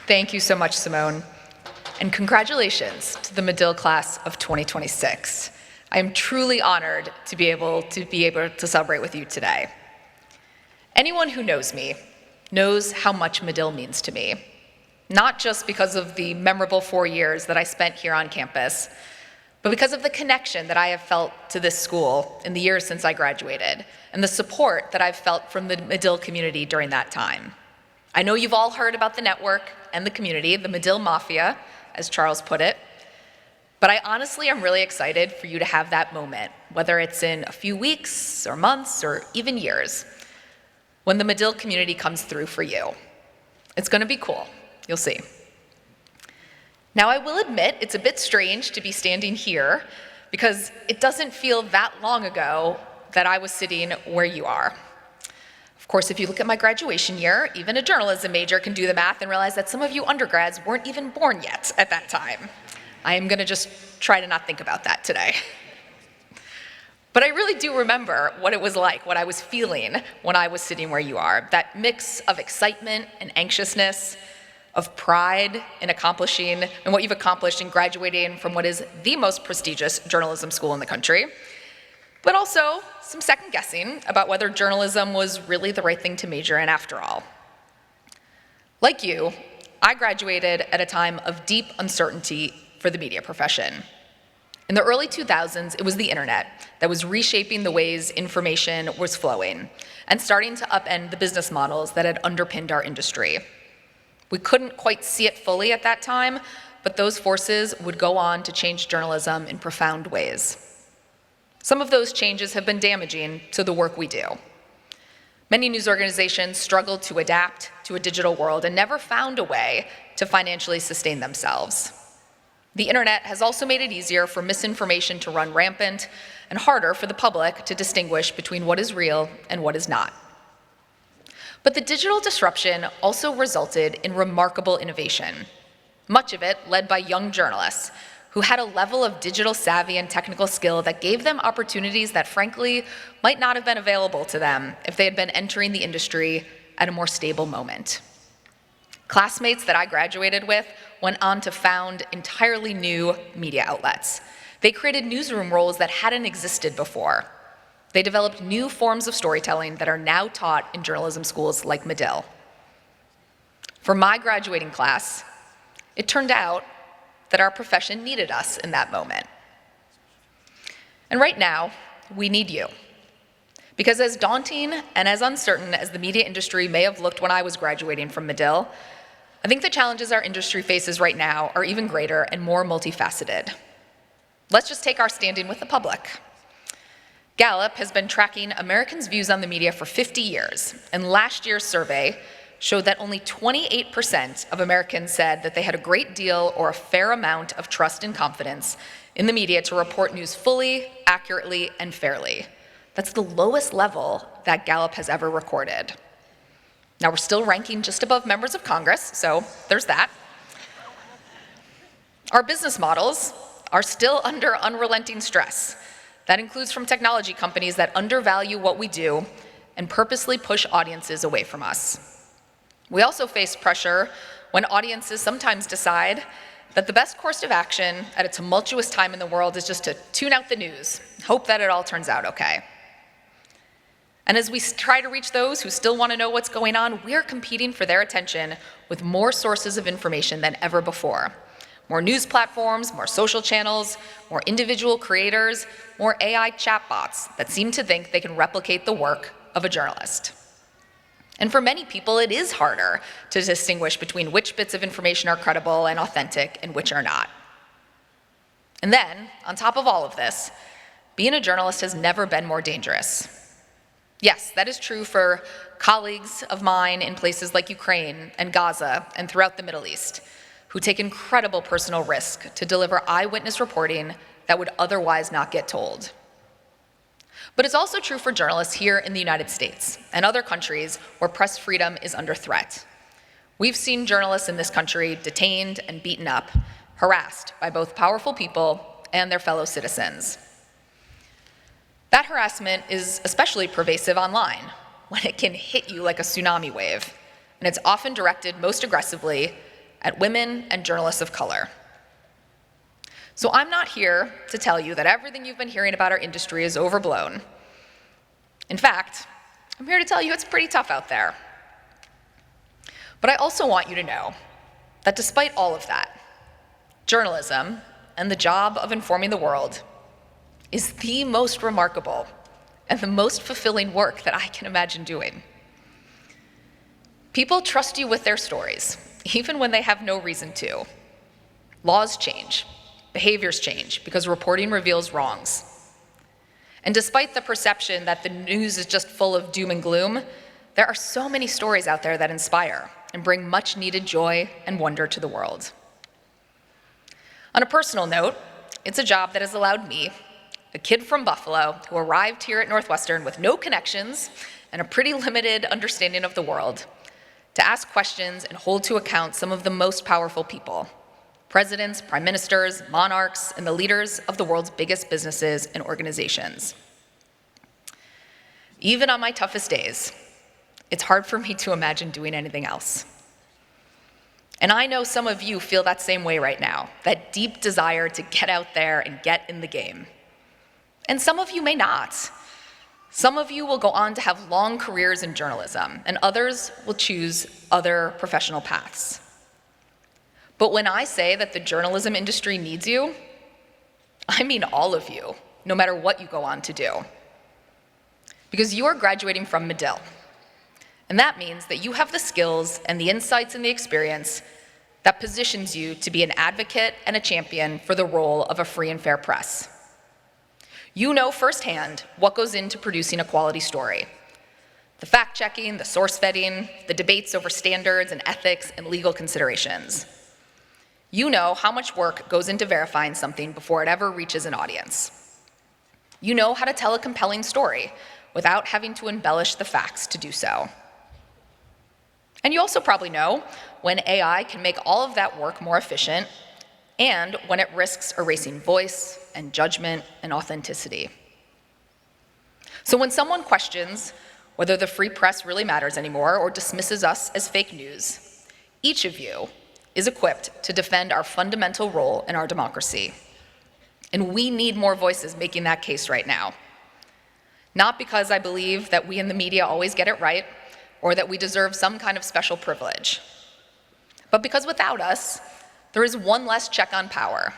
Thank you so much, Simone. And congratulations to the Medill class of 2026. I am truly honored to be able to celebrate with you today. Anyone who knows me knows how much Medill means to me, not just because of the memorable 4 years that I spent here on campus, but because of the connection that I have felt to this school in the years since I graduated, and the support that I've felt from the Medill community during that time. I know you've all heard about the network and the community, the Medill Mafia, as Charles put it, but I honestly am really excited for you to have that moment, whether it's in a few weeks or months or even years, when the Medill community comes through for you. It's gonna be cool, you'll see. Now I will admit it's a bit strange to be standing here because it doesn't feel that long ago that I was sitting where you are. Of course, if you look at my graduation year, even a journalism major can do the math and realize that some of you undergrads weren't even born yet at that time. I am gonna just try to not think about that today. But I really do remember what it was like, what I was feeling when I was sitting where you are. That mix of excitement and anxiousness, of pride in accomplishing and what you've accomplished in graduating from what is the most prestigious journalism school in the country, but also some second guessing about whether journalism was really the right thing to major in after all. Like you, I graduated at a time of deep uncertainty for the media profession. In the early 2000s, it was the internet that was reshaping the ways information was flowing and starting to upend the business models that had underpinned our industry. We couldn't quite see it fully at that time, but those forces would go on to change journalism in profound ways. Some of those changes have been damaging to the work we do. Many news organizations struggled to adapt to a digital world and never found a way to financially sustain themselves. The internet has also made it easier for misinformation to run rampant and harder for the public to distinguish between what is real and what is not. But the digital disruption also resulted in remarkable innovation, much of it led by young journalists who had a level of digital savvy and technical skill that gave them opportunities that frankly might not have been available to them if they had been entering the industry at a more stable moment. Classmates that I graduated with went on to found entirely new media outlets. They created newsroom roles that hadn't existed before. They developed new forms of storytelling that are now taught in journalism schools like Medill. For my graduating class, it turned out that our profession needed us in that moment. And right now, we need you. Because as daunting and as uncertain as the media industry may have looked when I was graduating from Medill, I think the challenges our industry faces right now are even greater and more multifaceted. Let's just take our standing with the public. Gallup has been tracking Americans' views on the media for 50 years, and last year's survey showed that only 28% of Americans said that they had a great deal or a fair amount of trust and confidence in the media to report news fully, accurately, and fairly. That's the lowest level that Gallup has ever recorded. Now, we're still ranking just above members of Congress, so there's that. Our business models are still under unrelenting stress. That includes from technology companies that undervalue what we do and purposely push audiences away from us. We also face pressure when audiences sometimes decide that the best course of action at a tumultuous time in the world is just to tune out the news, hope that it all turns out okay. And as we try to reach those who still want to know what's going on, we're competing for their attention with more sources of information than ever before. More news platforms, more social channels, more individual creators, more AI chatbots that seem to think they can replicate the work of a journalist. And for many people, it is harder to distinguish between which bits of information are credible and authentic and which are not. And then, on top of all of this, being a journalist has never been more dangerous. Yes, that is true for colleagues of mine in places like Ukraine and Gaza and throughout the Middle East, who take incredible personal risk to deliver eyewitness reporting that would otherwise not get told. But it's also true for journalists here in the United States and other countries where press freedom is under threat. We've seen journalists in this country detained and beaten up, harassed by both powerful people and their fellow citizens. That harassment is especially pervasive online, when it can hit you like a tsunami wave, and it's often directed most aggressively at women and journalists of color. So I'm not here to tell you that everything you've been hearing about our industry is overblown. In fact, I'm here to tell you it's pretty tough out there. But I also want you to know that despite all of that, journalism and the job of informing the world is the most remarkable and the most fulfilling work that I can imagine doing. People trust you with their stories, even when they have no reason to. Laws change. Behaviors change because reporting reveals wrongs. And despite the perception that the news is just full of doom and gloom, there are so many stories out there that inspire and bring much needed joy and wonder to the world. On a personal note, it's a job that has allowed me, a kid from Buffalo who arrived here at Northwestern with no connections and a pretty limited understanding of the world, to ask questions and hold to account some of the most powerful people. Presidents, prime ministers, monarchs, and the leaders of the world's biggest businesses and organizations. Even on my toughest days, it's hard for me to imagine doing anything else. And I know some of you feel that same way right now, that deep desire to get out there and get in the game. And some of you may not. Some of you will go on to have long careers in journalism, and others will choose other professional paths. But when I say that the journalism industry needs you, I mean all of you, no matter what you go on to do. Because you are graduating from Medill. And that means that you have the skills and the insights and the experience that positions you to be an advocate and a champion for the role of a free and fair press. You know firsthand what goes into producing a quality story. The fact-checking, the source-vetting, the debates over standards and ethics and legal considerations. You know how much work goes into verifying something before it ever reaches an audience. You know how to tell a compelling story without having to embellish the facts to do so. And you also probably know when AI can make all of that work more efficient and when it risks erasing voice and judgment and authenticity. So when someone questions whether the free press really matters anymore or dismisses us as fake news, each of you is equipped to defend our fundamental role in our democracy. And we need more voices making that case right now. Not because I believe that we in the media always get it right or that we deserve some kind of special privilege, but because without us, there is one less check on power,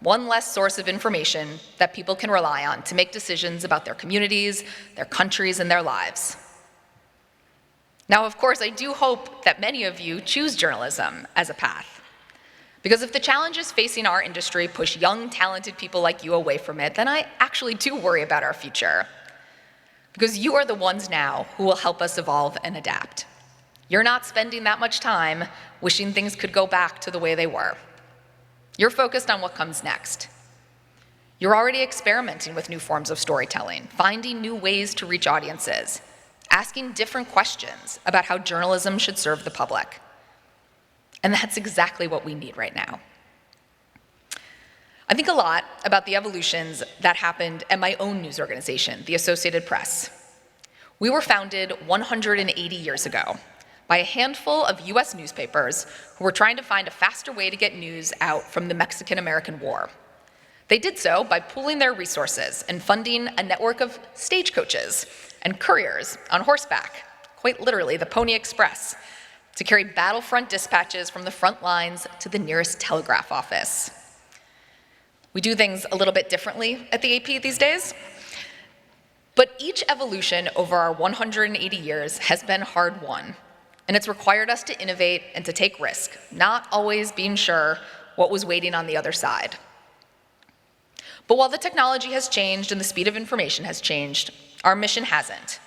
one less source of information that people can rely on to make decisions about their communities, their countries, and their lives. Now, of course, I do hope that many of you choose journalism as a path. Because if the challenges facing our industry push young, talented people like you away from it, then I actually do worry about our future. Because you are the ones now who will help us evolve and adapt. You're not spending that much time wishing things could go back to the way they were. You're focused on what comes next. You're already experimenting with new forms of storytelling, finding new ways to reach audiences, asking different questions about how journalism should serve the public. And that's exactly what we need right now. I think a lot about the evolutions that happened at my own news organization, the Associated Press. We were founded 180 years ago by a handful of US newspapers who were trying to find a faster way to get news out from the Mexican-American War. They did so by pooling their resources and funding a network of stagecoaches and couriers on horseback, quite literally the Pony Express, to carry battlefront dispatches from the front lines to the nearest telegraph office. We do things a little bit differently at the AP these days, but each evolution over our 180 years has been hard-won. And it's required us to innovate and to take risk, not always being sure what was waiting on the other side. But while the technology has changed and the speed of information has changed, our mission hasn't.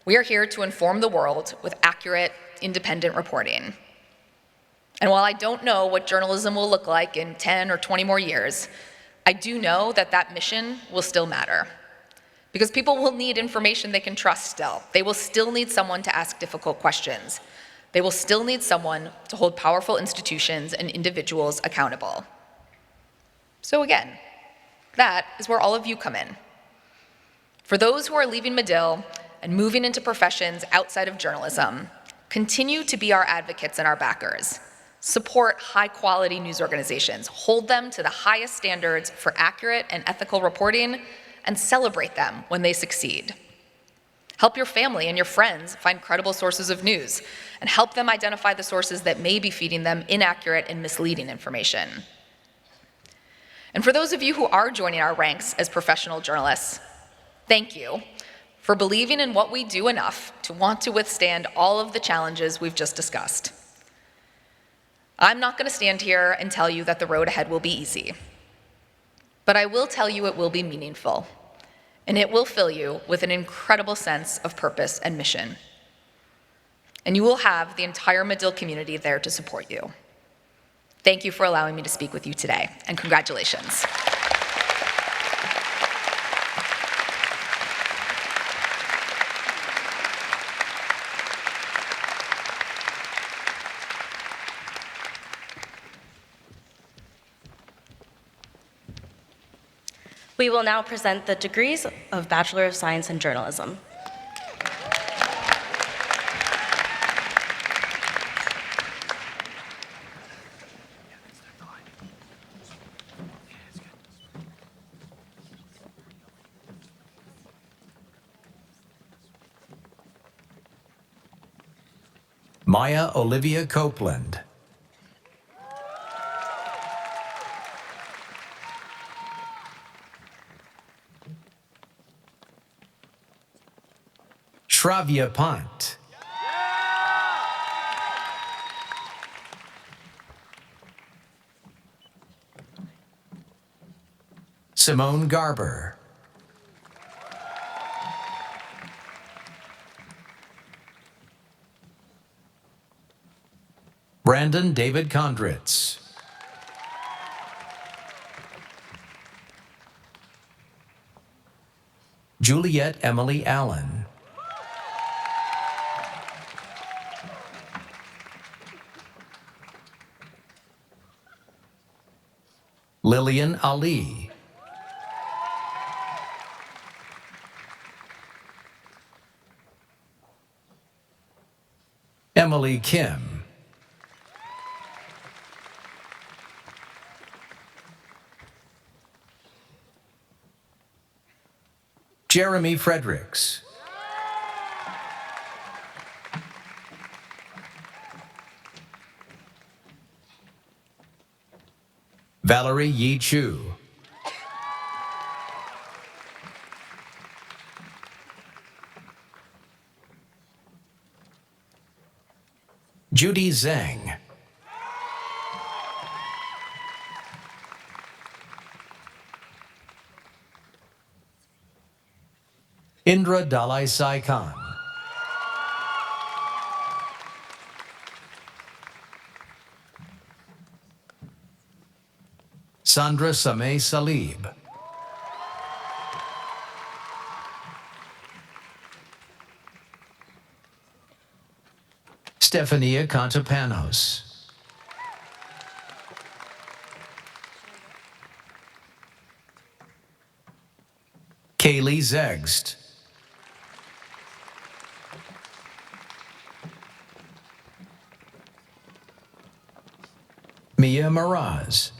We are here to inform the world with accurate, independent reporting. And while I don't know what journalism will look like in 10 or 20 more years, I do know that that mission will still matter. Because people will need information they can trust still. They will still need someone to ask difficult questions. They will still need someone to hold powerful institutions and individuals accountable. So again, that is where all of you come in. For those who are leaving Medill and moving into professions outside of journalism, continue to be our advocates and our backers. Support high-quality news organizations. Hold them to the highest standards for accurate and ethical reporting, and celebrate them when they succeed. Help your family and your friends find credible sources of news, and help them identify the sources that may be feeding them inaccurate and misleading information. And for those of you who are joining our ranks as professional journalists, thank you for believing in what we do enough to want to withstand all of the challenges we've just discussed. I'm not going to stand here and tell you that the road ahead will be easy, but I will tell you it will be meaningful, and it will fill you with an incredible sense of purpose and mission. And you will have the entire Medill community there to support you. Thank you for allowing me to speak with you today, and congratulations. We will now present the degrees of Bachelor of Science in Journalism. Maya Olivia Copeland. Shravya Pant. Simone Garber. Brandon David Kondritz. Juliet Emily Allen. Lillian Ali. Emily Kim. Jeremy Fredericks. Valerie Yi Chu. Judy Zhang. Indra Dalai Sai Khan. Sandra Sameh Salib. Stefania Contapanos. Kaylee Zegst. Mia Miraz.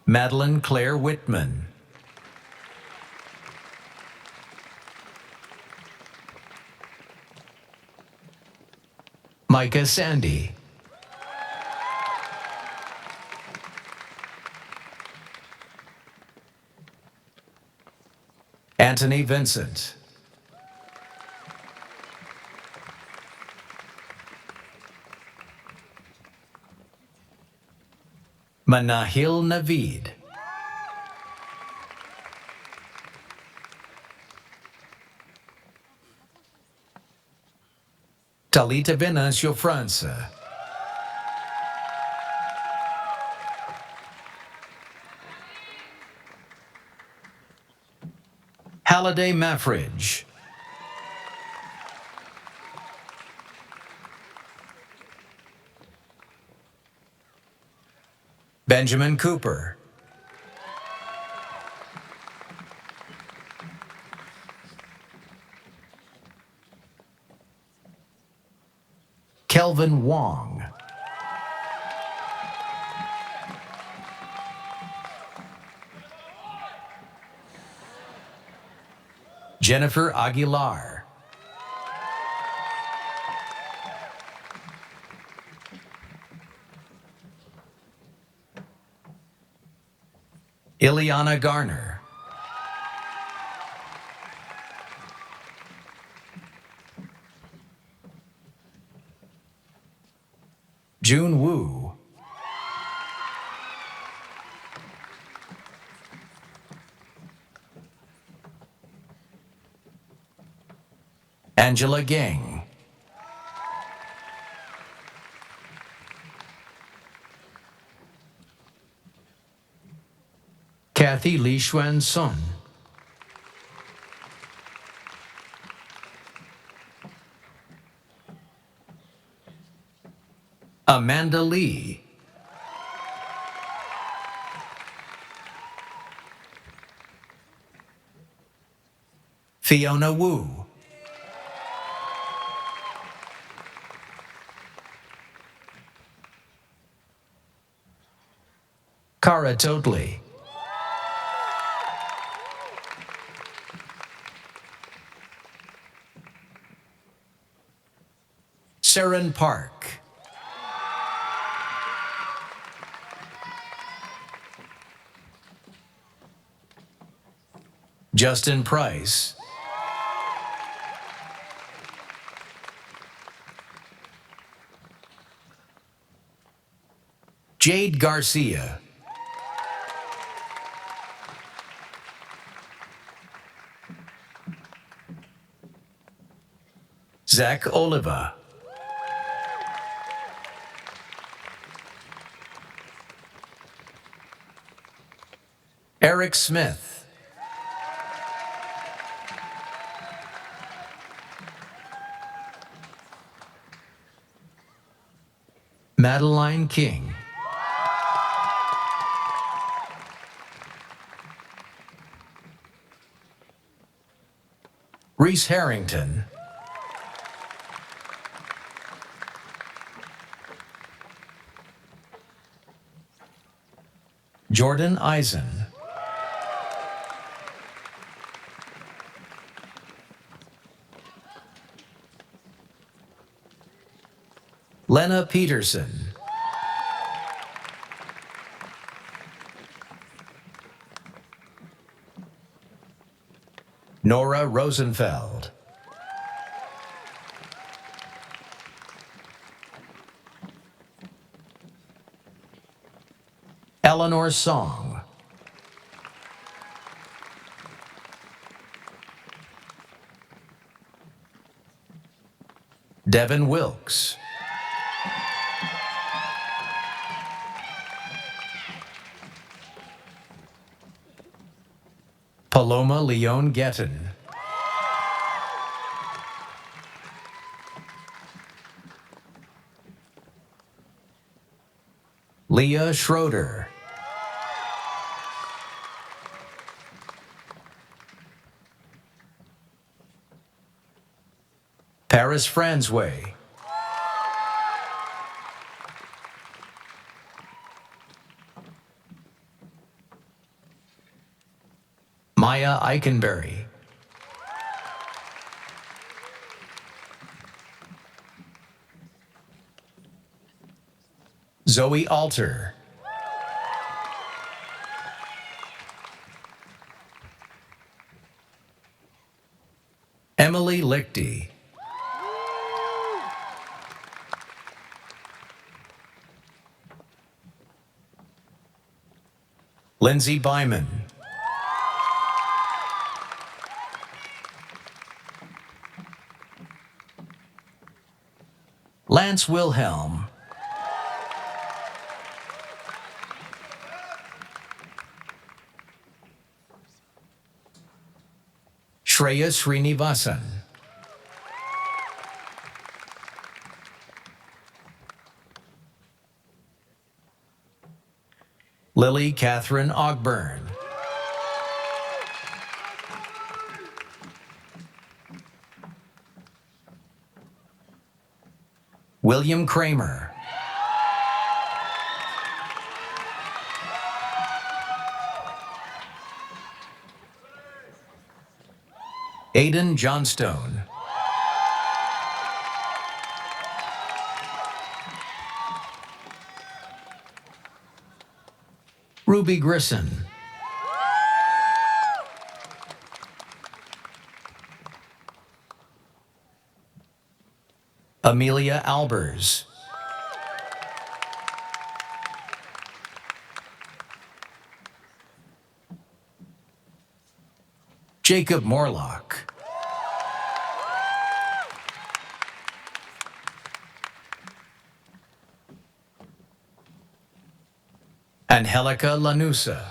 Madeline Claire Whitman. Micah Sandy. Anthony Vincent. Manahil Naveed. Talita Venancio França. Halliday Maffridge. Benjamin Cooper. Kelvin Wong. Jennifer Aguilar. Ileana Garner. June Wu. Angela Gang. Kathy Li Xuan Sun. Amanda Lee. Fiona Wu. Cara Totley. Saren Park. Justin Price. Jade Garcia. Zach Oliva. Eric Smith. Madeline King. Reese Harrington. Jordan Eisen. Lena Peterson. Nora Rosenfeld. Eleanor Song. Devin Wilkes. Paloma Leon Gettin. Leah Schroeder. Paris Franzway. Maya Eikenberry. Zoe Alter. Emily Lichty. Lindsay Byman. Lance Wilhelm. Shreya Srinivasan. Lily Catherine Ogburn. William Kramer. Aidan Johnstone. Ruby Grisson. Amelia Albers. Jacob Morlock. Angelica Lanusa.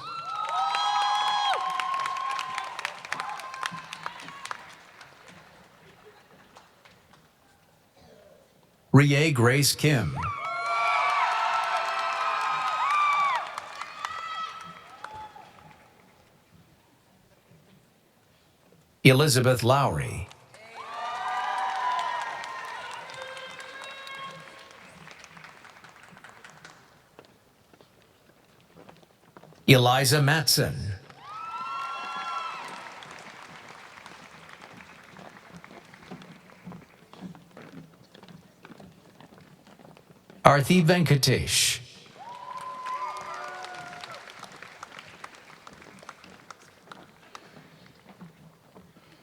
Rie Grace Kim. Elizabeth Lowry. Eliza Matson. Arthi Venkatesh.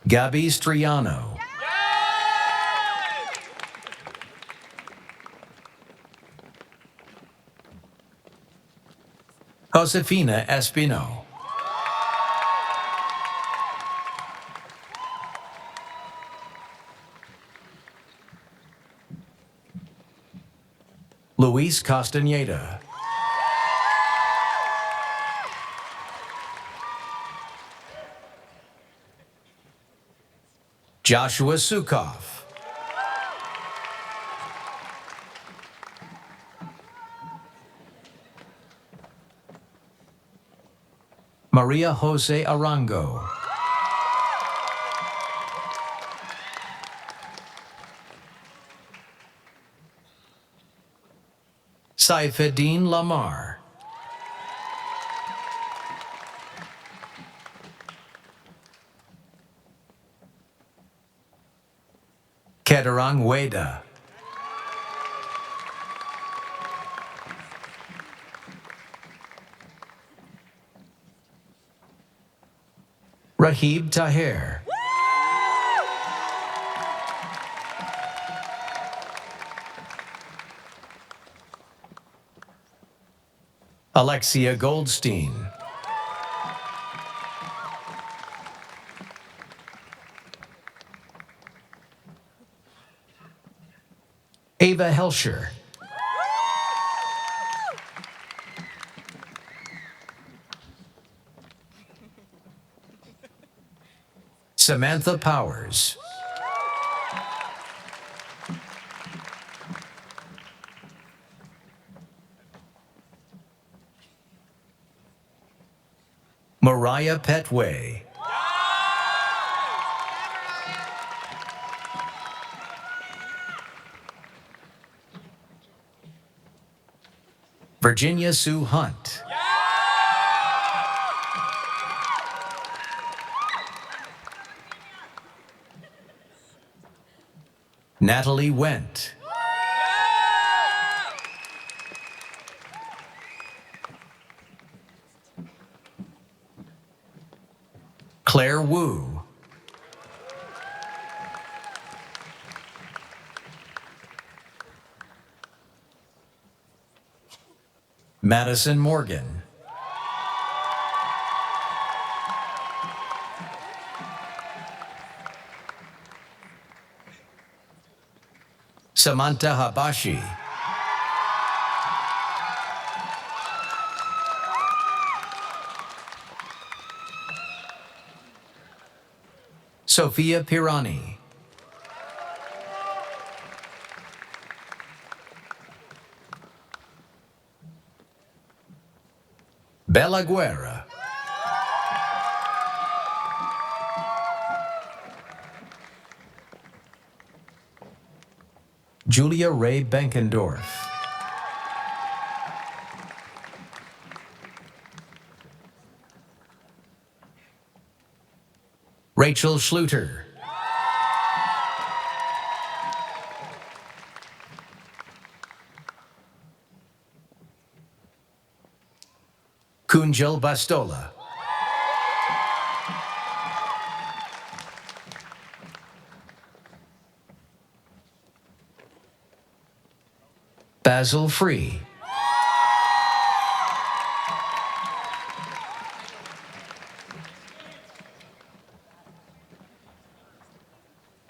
Gabby Striano. Josefina Espino. Luis Castaneda. Joshua Sukoff. Maria Jose Arango. Saifeddin Lamar. Kedarang Weda. Rahib Taher. Alexia Goldstein. Ava Helscher. Samantha Powers. Mariah Petway. Virginia Sue Hunt. Natalie Wendt. Claire Wu. Madison Morgan. Samantha Habashi. Sophia Pirani. Bella Guerra. Julia Ray Benkendorf. Rachel Schluter. Kunjal Bastola. Basil Free.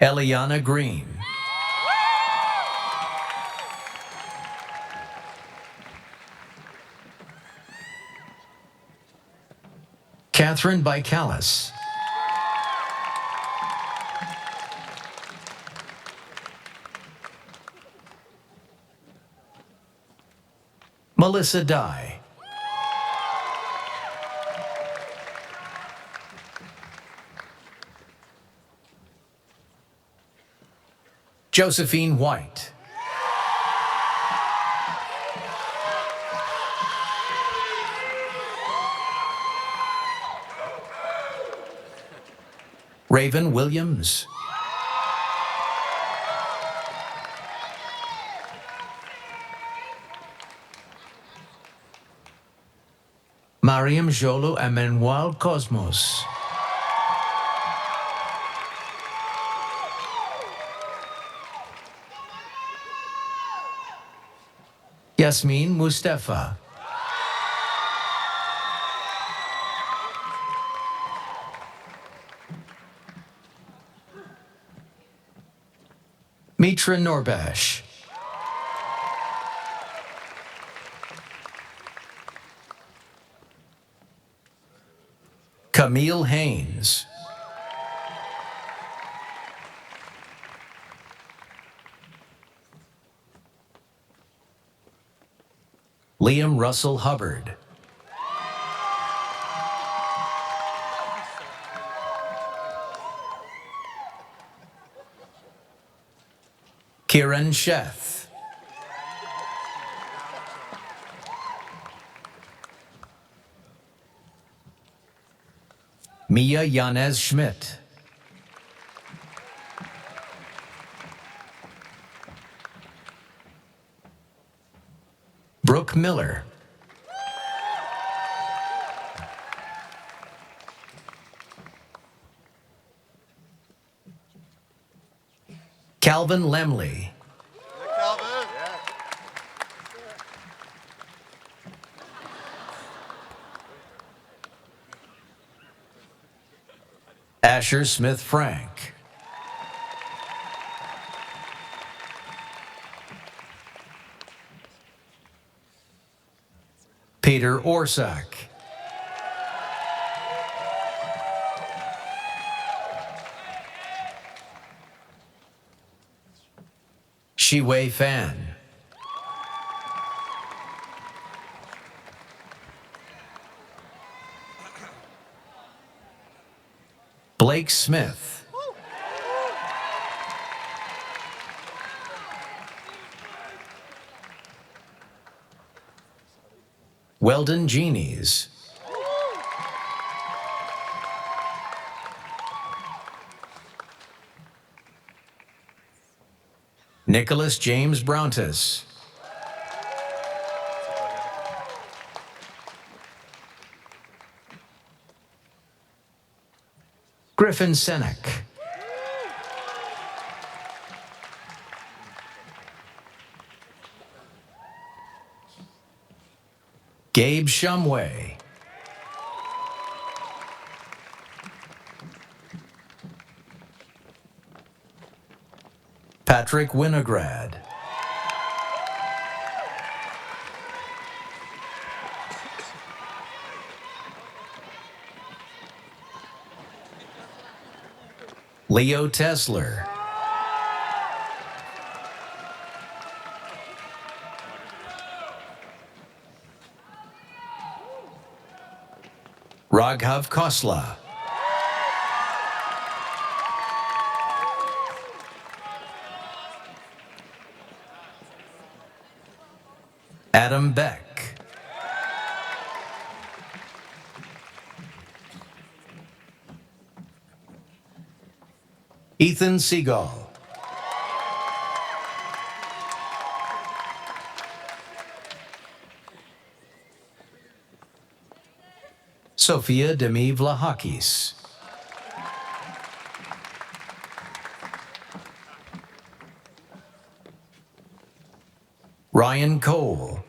Eliana Green. Catherine Bicalis. Melissa Dye. Josephine White. Raven Williams. Mariam Jolo Emmanuel Cosmos. Yasmin Mustafa. Mitra Norbash. Camille Haynes. Liam Russell Hubbard. Kieran Sheth. Mia Yanez Schmidt. Brooke Miller. Calvin Lemley. Asher Smith Frank. Peter Orsak. Shiwei Fan. Blake Smith. Weldon Genies. Nicholas James Browntis. Griffin Senek. Gabe Shumway. Patrick Winograd. Leo Tesler. Raghav Khosla. Adam Beck. Ethan Seagal. Sofia Demi Vlahakis. Ryan Cole.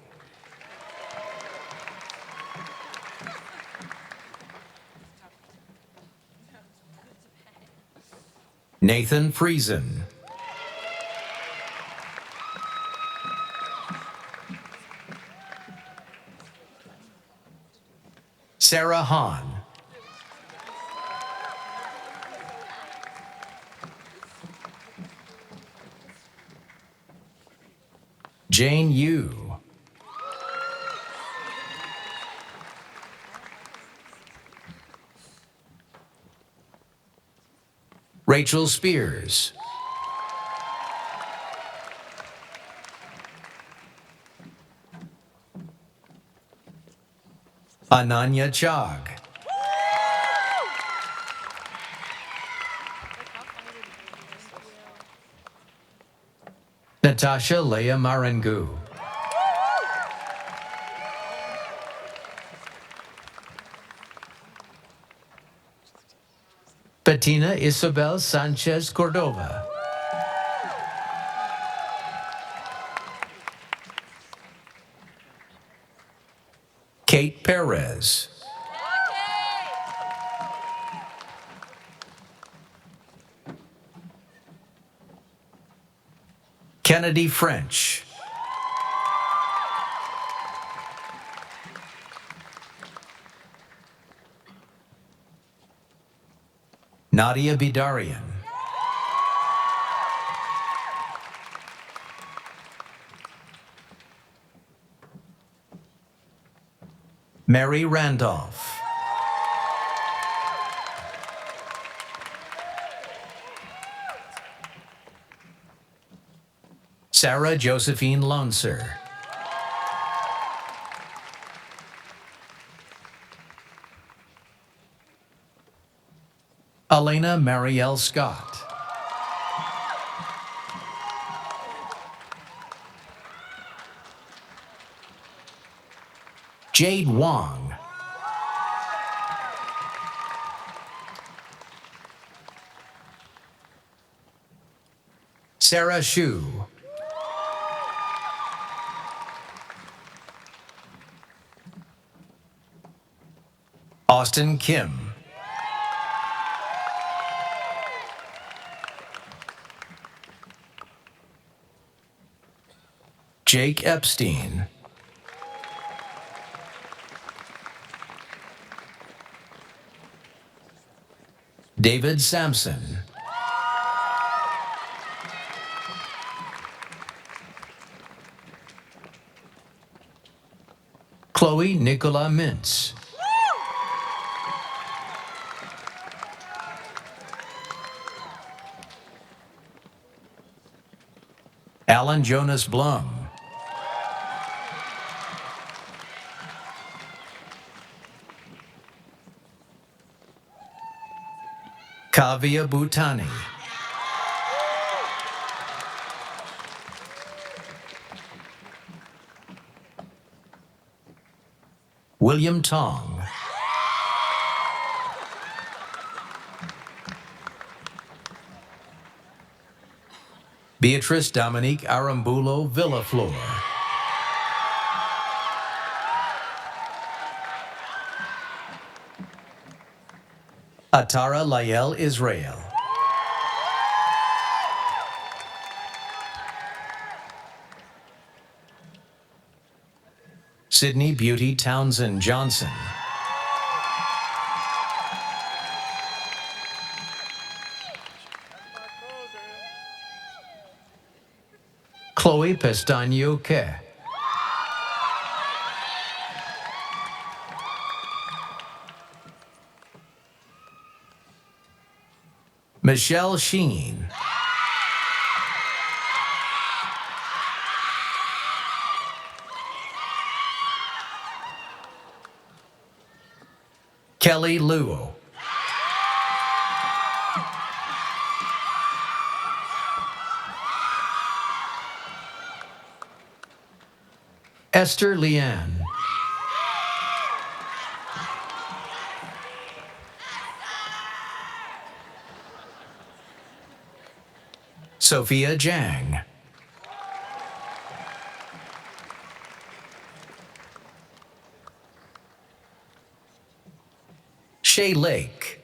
Nathan Friesen. Sarah Hahn. Jane Yu. Rachel Spears. Ananya Chag. Natasha Leah Marengu. Bettina Isabel Sanchez Cordova. Kate Perez. Kennedy French. Nadia Bidarian. Mary Randolph. Sarah Josephine Lonser. Elena Marielle Scott. Jade Wong. Sarah Shu. Austin Kim. Jake Epstein. David Sampson. Chloe Nicola Mintz. Alan Jonas Blum. Kavya Bhutani. William Tong. Beatrice Dominique Arambulo Villaflor. Atara Layel Israel. Sydney Beauty Townsend Johnson. Chloe Pestaño Ke. Michelle Sheen. Kelly Luo. Esther Leanne. Sophia Jang. Shay Lake.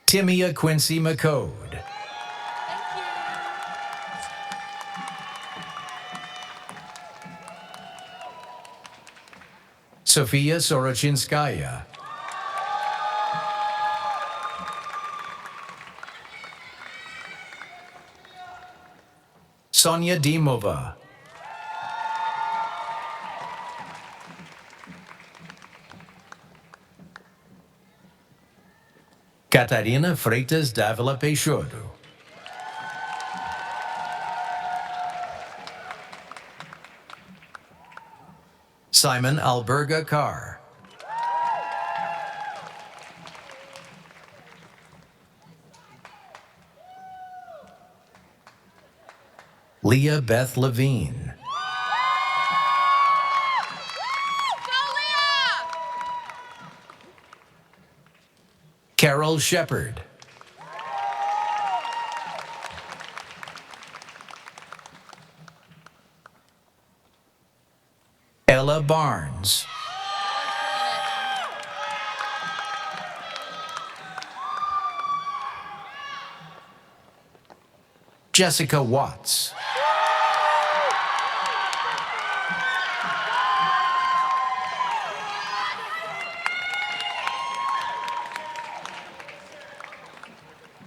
Timia Quincy McCode. Sofia Sorochinskaya. Sonia Dimova. Catarina Freitas Davila Peixoto. Simon Alberga Carr. Leah Beth Levine. Carol Shepard. Ella Barnes. Jessica Watts.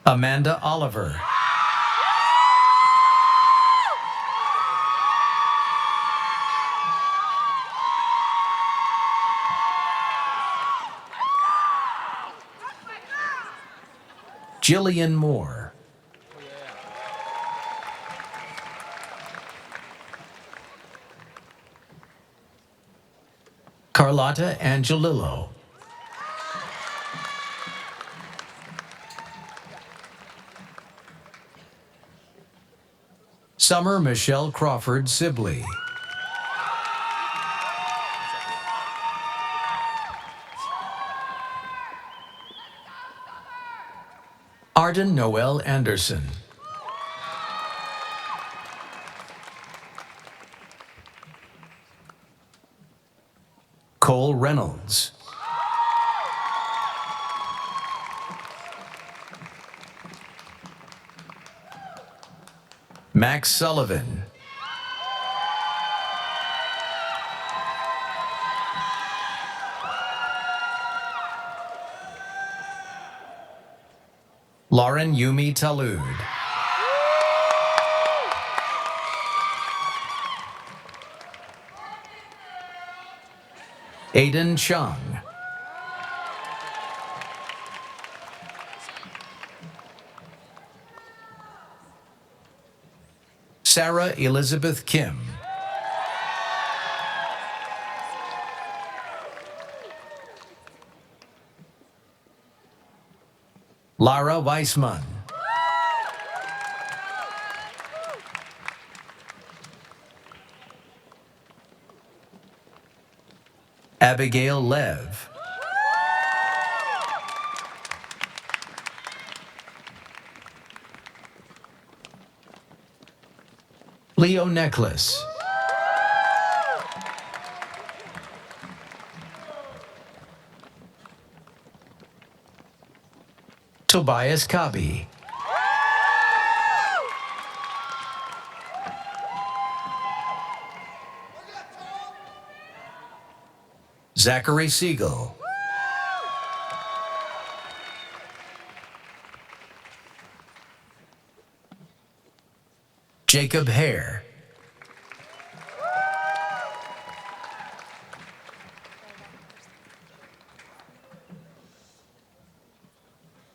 Amanda Oliver. Jillian Moore. Carlotta Angelillo. Summer Michelle Crawford Sibley. Arden Noel Anderson. Cole Reynolds. Max Sullivan. Lauren Yumi Talud. Aiden Chung. Sarah Elizabeth Kim. Lara Weissman. Abigail Lev. Leo Necklace. Tobias Kabi. Zachary Siegel. Jacob Hare.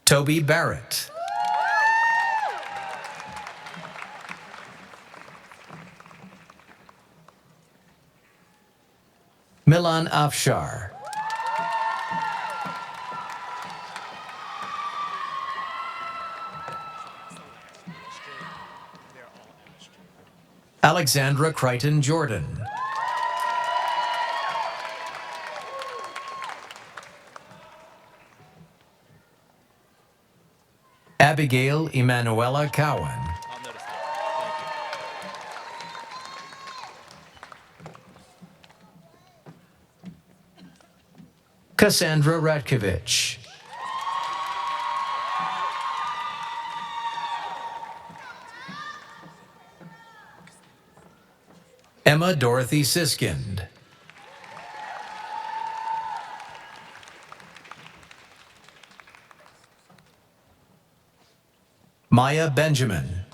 Toby Barrett. Milan Afshar. Alexandra Crichton Jordan. Abigail Emanuela Cowan. Cassandra Ratkovich. Emma Dorothy Siskind. Maya Benjamin.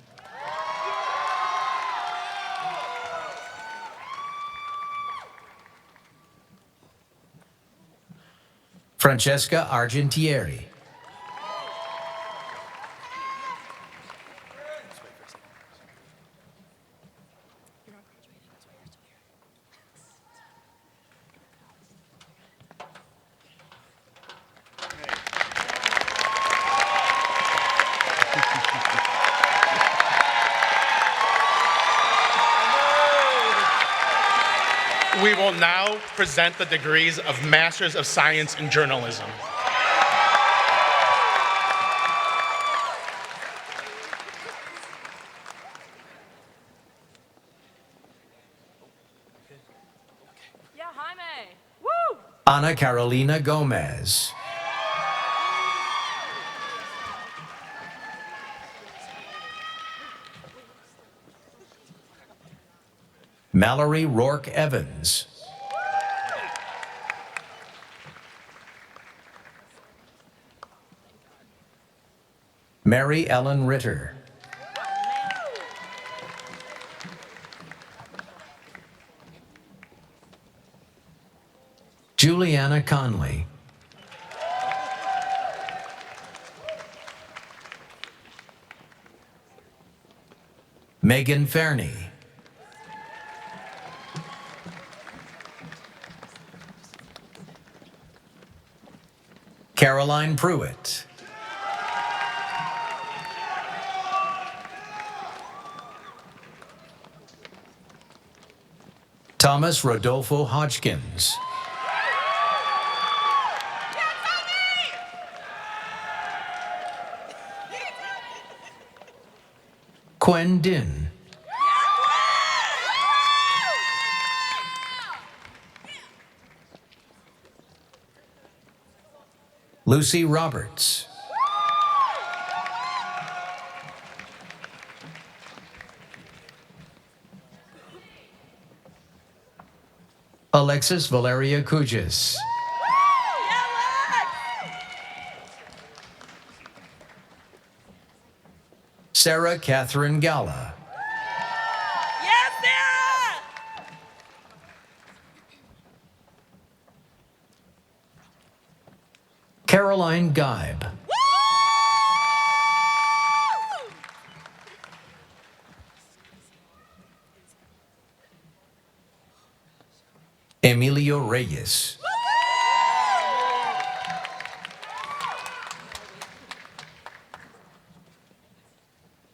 Francesca Argentieri. We will now present the degrees of Masters of Science in Journalism. Ana Carolina Gomez. Mallory Rourke Evans. Mary Ellen Ritter. Juliana Conley. Megan Fairney. Caroline Pruitt. Thomas Rodolfo Hodgkins. Quen Din. Lucy Roberts. Alexis Valeria Kujis. Sarah Catherine Gala. Yes, Sarah! Caroline Geib. Emilio Reyes.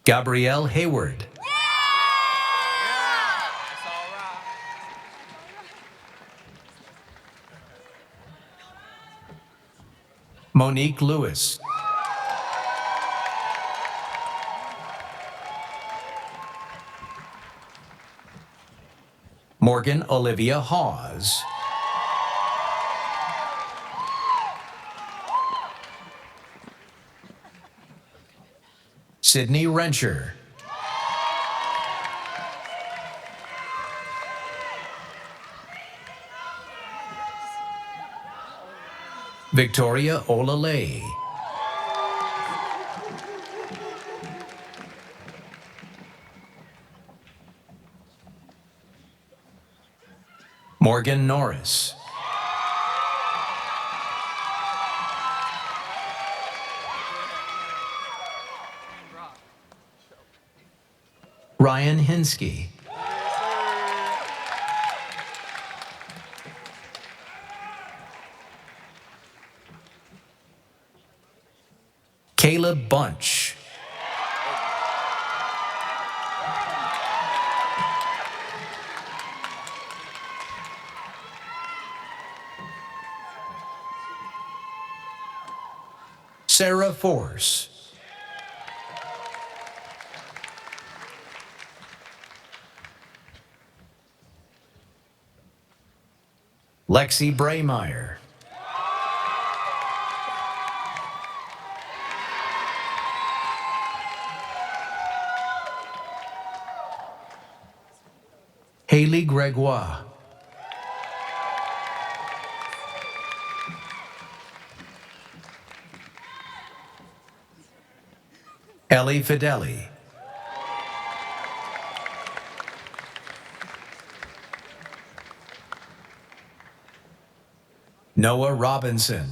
Gabrielle Hayward. Monique Lewis. Morgan Olivia Hawes. Sydney Rencher. Victoria Olalay. Morgan Norris. Ryan Hinsky. Caleb Bunch. Sarah Force. Lexi Braymeyer. Haley Gregoire. Ellie Fideli. Noah Robinson.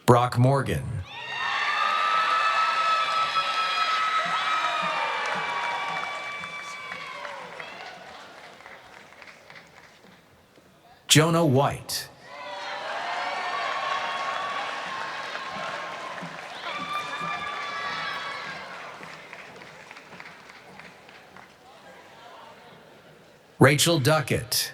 Brock Morgan. Jonah White. Rachel Duckett.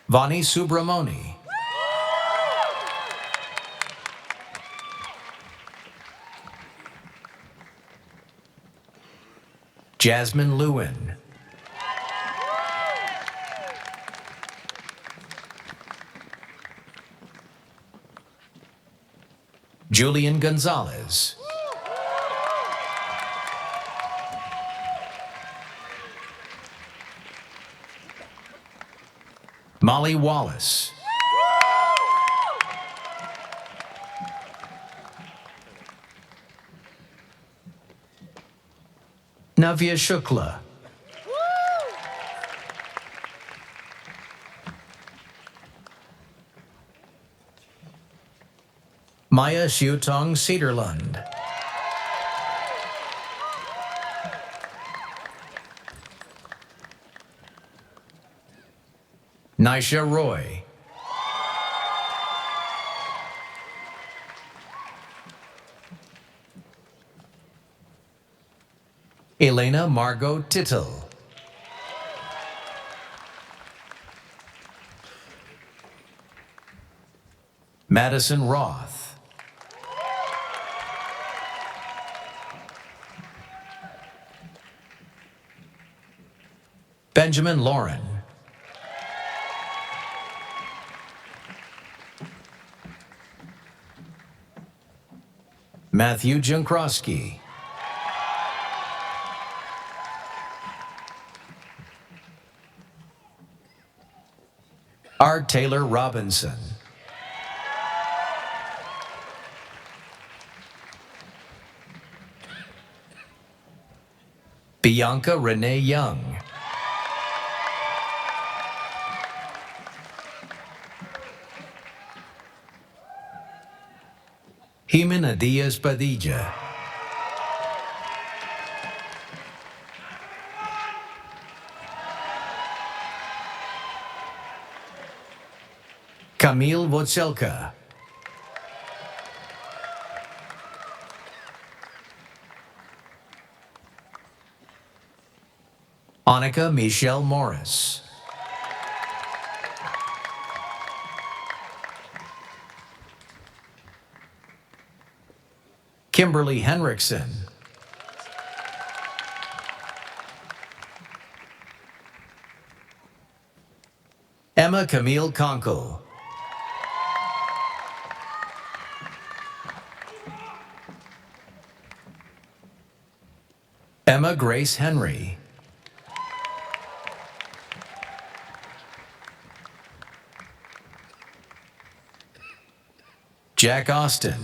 Vani Subramoni. Jasmine Lewin. Julian Gonzalez. Molly Wallace. Navya Shukla. Maya Xiutong Cederlund. Nisha Roy. Elena Margot Tittle. Madison Roth. Benjamin Lauren. Matthew Jankowski. R. Taylor Robinson. Bianca Renee Young. Jimena Diaz Padilla. Camille Wotzelka. Annika Michelle Morris. Kimberly Henriksen. Emma Camille Conkle. Emma Grace Henry. Jack Austin.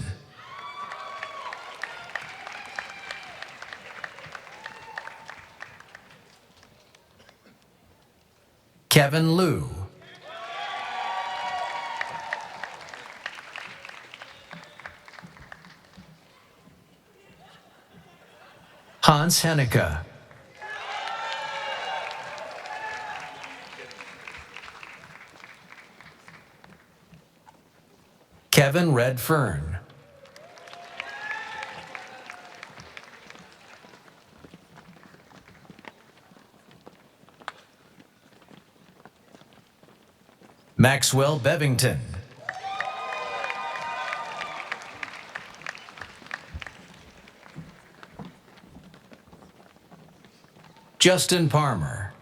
Kevin Liu. Hans Henneke. Kevin Redfern. Maxwell Bevington. Justin Palmer.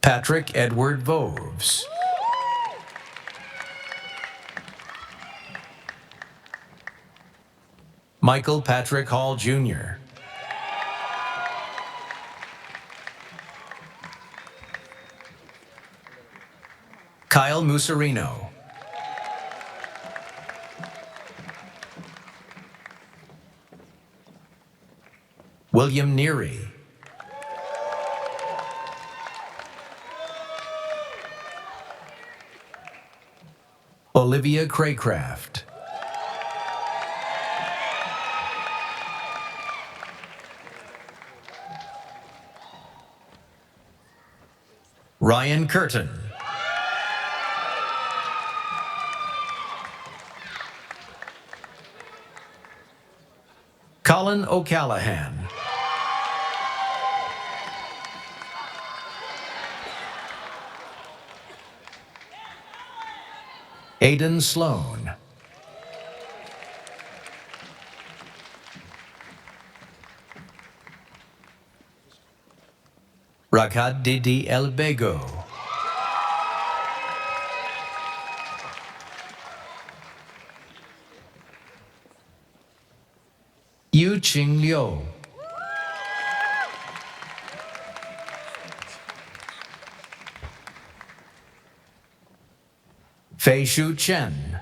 Patrick Edward Voves. Michael Patrick Hall Jr. Kyle Musarino. William Neary. Olivia Craycraft. Ryan Curtin. Colin O'Callahan. Aidan Sloan. Rakad Didi El Bego. Yu Ching Liu. Fei Shu Chen.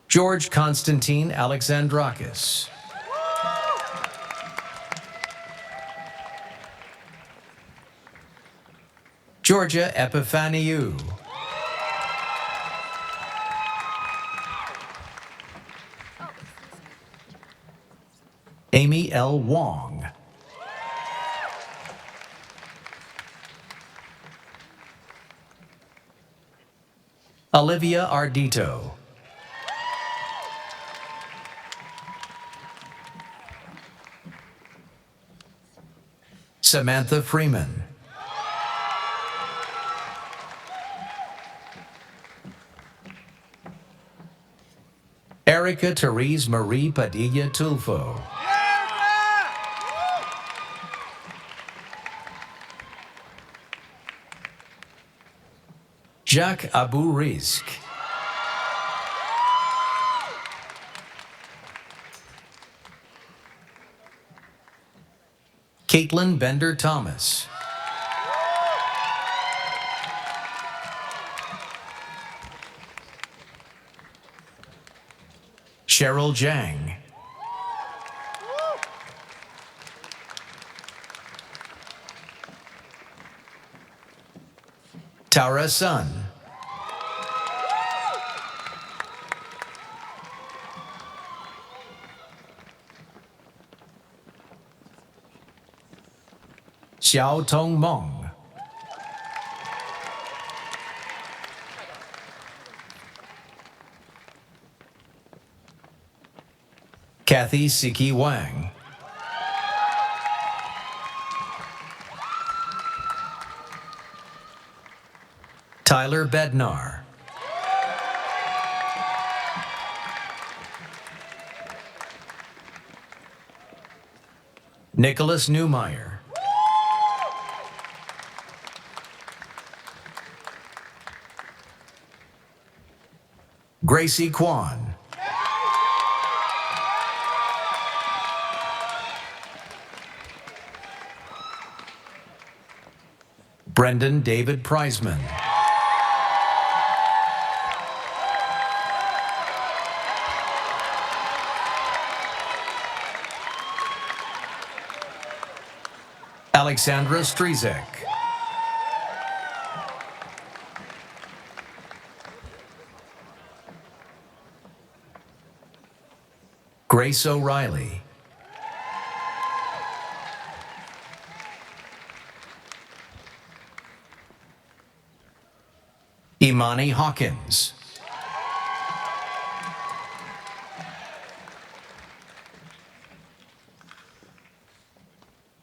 George Constantine Alexandrakis. Georgia Epiphaniou. Amy L. Wong. Olivia Ardito. Samantha Freeman. Erica Therese Marie Padilla Tulfo. Jacques Abu Rizk. Caitlin Bender Thomas. Cheryl Jang. Tara Sun. Xiao Tong Mong. Kathy Siki Wang. Tyler Bednar. Nicholas Newmeyer. Gracie Kwan. Brendan David Prizeman. Alexandra Strizek. Grace O'Reilly. Imani Hawkins.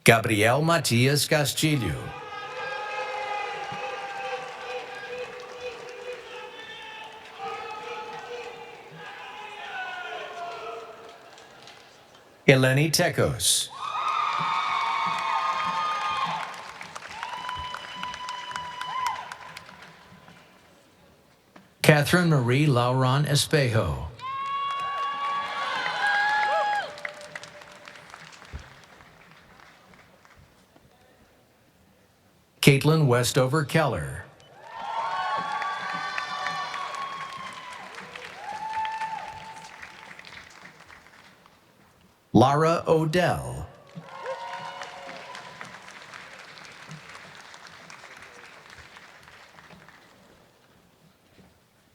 Gabriel Matias Castillo. Eleni Tecos. Catherine Marie Lauron Espejo. Caitlin Westover Keller. Lara Odell.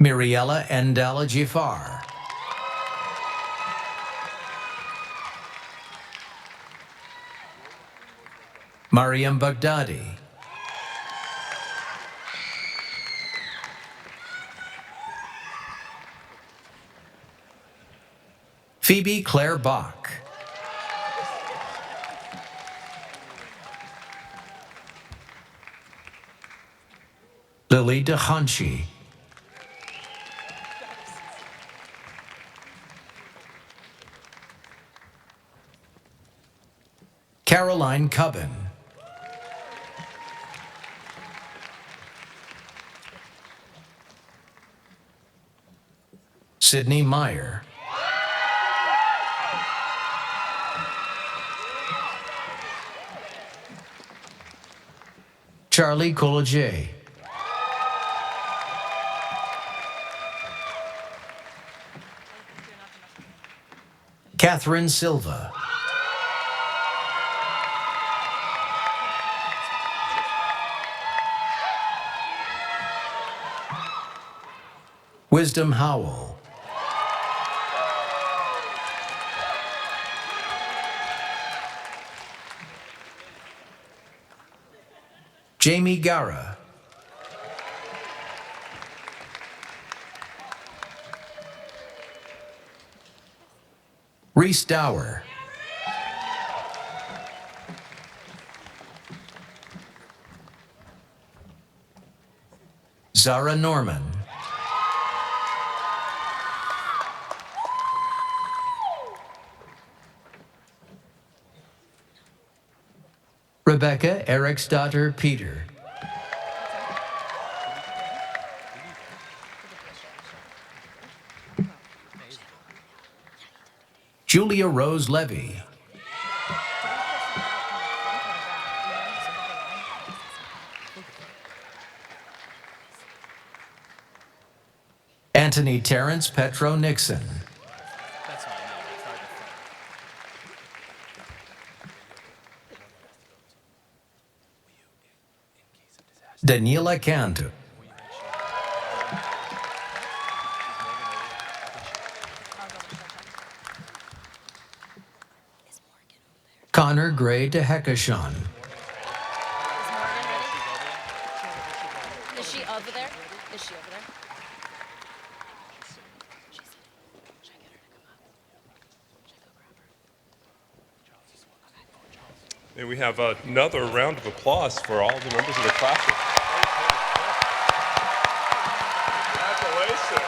Miriella Endala Jafar. Mariam Baghdadi. Phoebe Claire Bach. Lily DeHanchi. Caroline Cubbin. Sydney Meyer. Charlie Collaget. Catherine Silva. Wisdom Howell. Jamie Gara. Reese Dower. Zara Norman. Rebecca Eriksdotter Peter. Julia Rose Levy. Anthony Terrence Petro Nixon. Daniela Cantu. Connor Gray DeHekashon. Is she over there? Is she over there? And we have another round of applause for all the members of the class. Congratulations.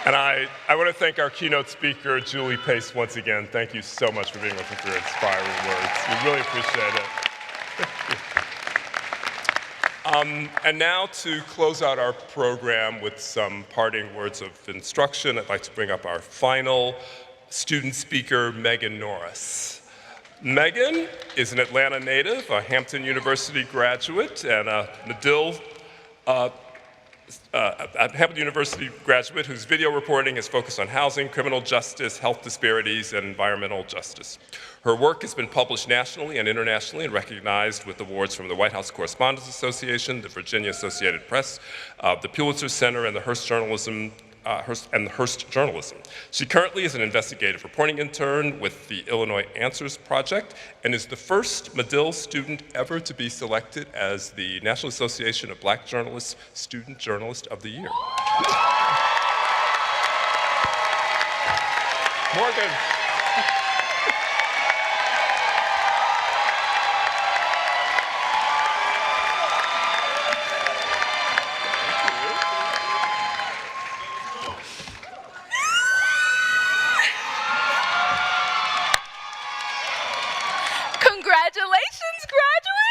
And I want to thank our keynote speaker, Julie Pace, once again. Thank you so much for being with us for your inspiring words. We really appreciate it. And now to close out our program with some parting words of instruction, I'd like to bring up our final student speaker, Megan Norris. Megan is an Atlanta native, a Hampton University graduate, and a Medill Hampton University graduate whose video reporting is focused on housing, criminal justice, health disparities, and environmental justice. Her work has been published nationally and internationally and recognized with awards from the White House Correspondents Association, the Virginia Associated Press, the Pulitzer Center, and the Hearst Journalism. She currently is an investigative reporting intern with the Illinois Answers Project and is the first Medill student ever to be selected as the National Association of Black Journalists Student Journalist of the Year. Morgan. Congratulations, graduates!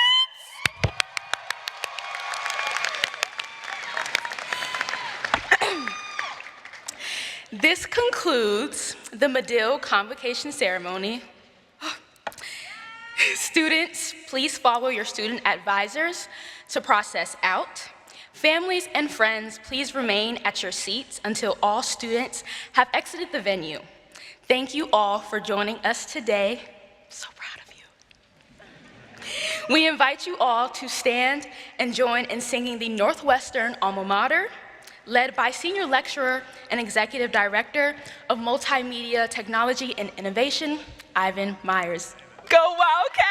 This concludes the Medill Convocation Ceremony. Students, please follow your student advisors to process out. Families and friends, please remain at your seats until all students have exited the venue. Thank you all for joining us today. So proud of you. We invite you all to stand and join in singing the Northwestern Alma Mater, led by Senior Lecturer and Executive Director of Multimedia Technology and Innovation, Ivan Myers. Go Wildcats!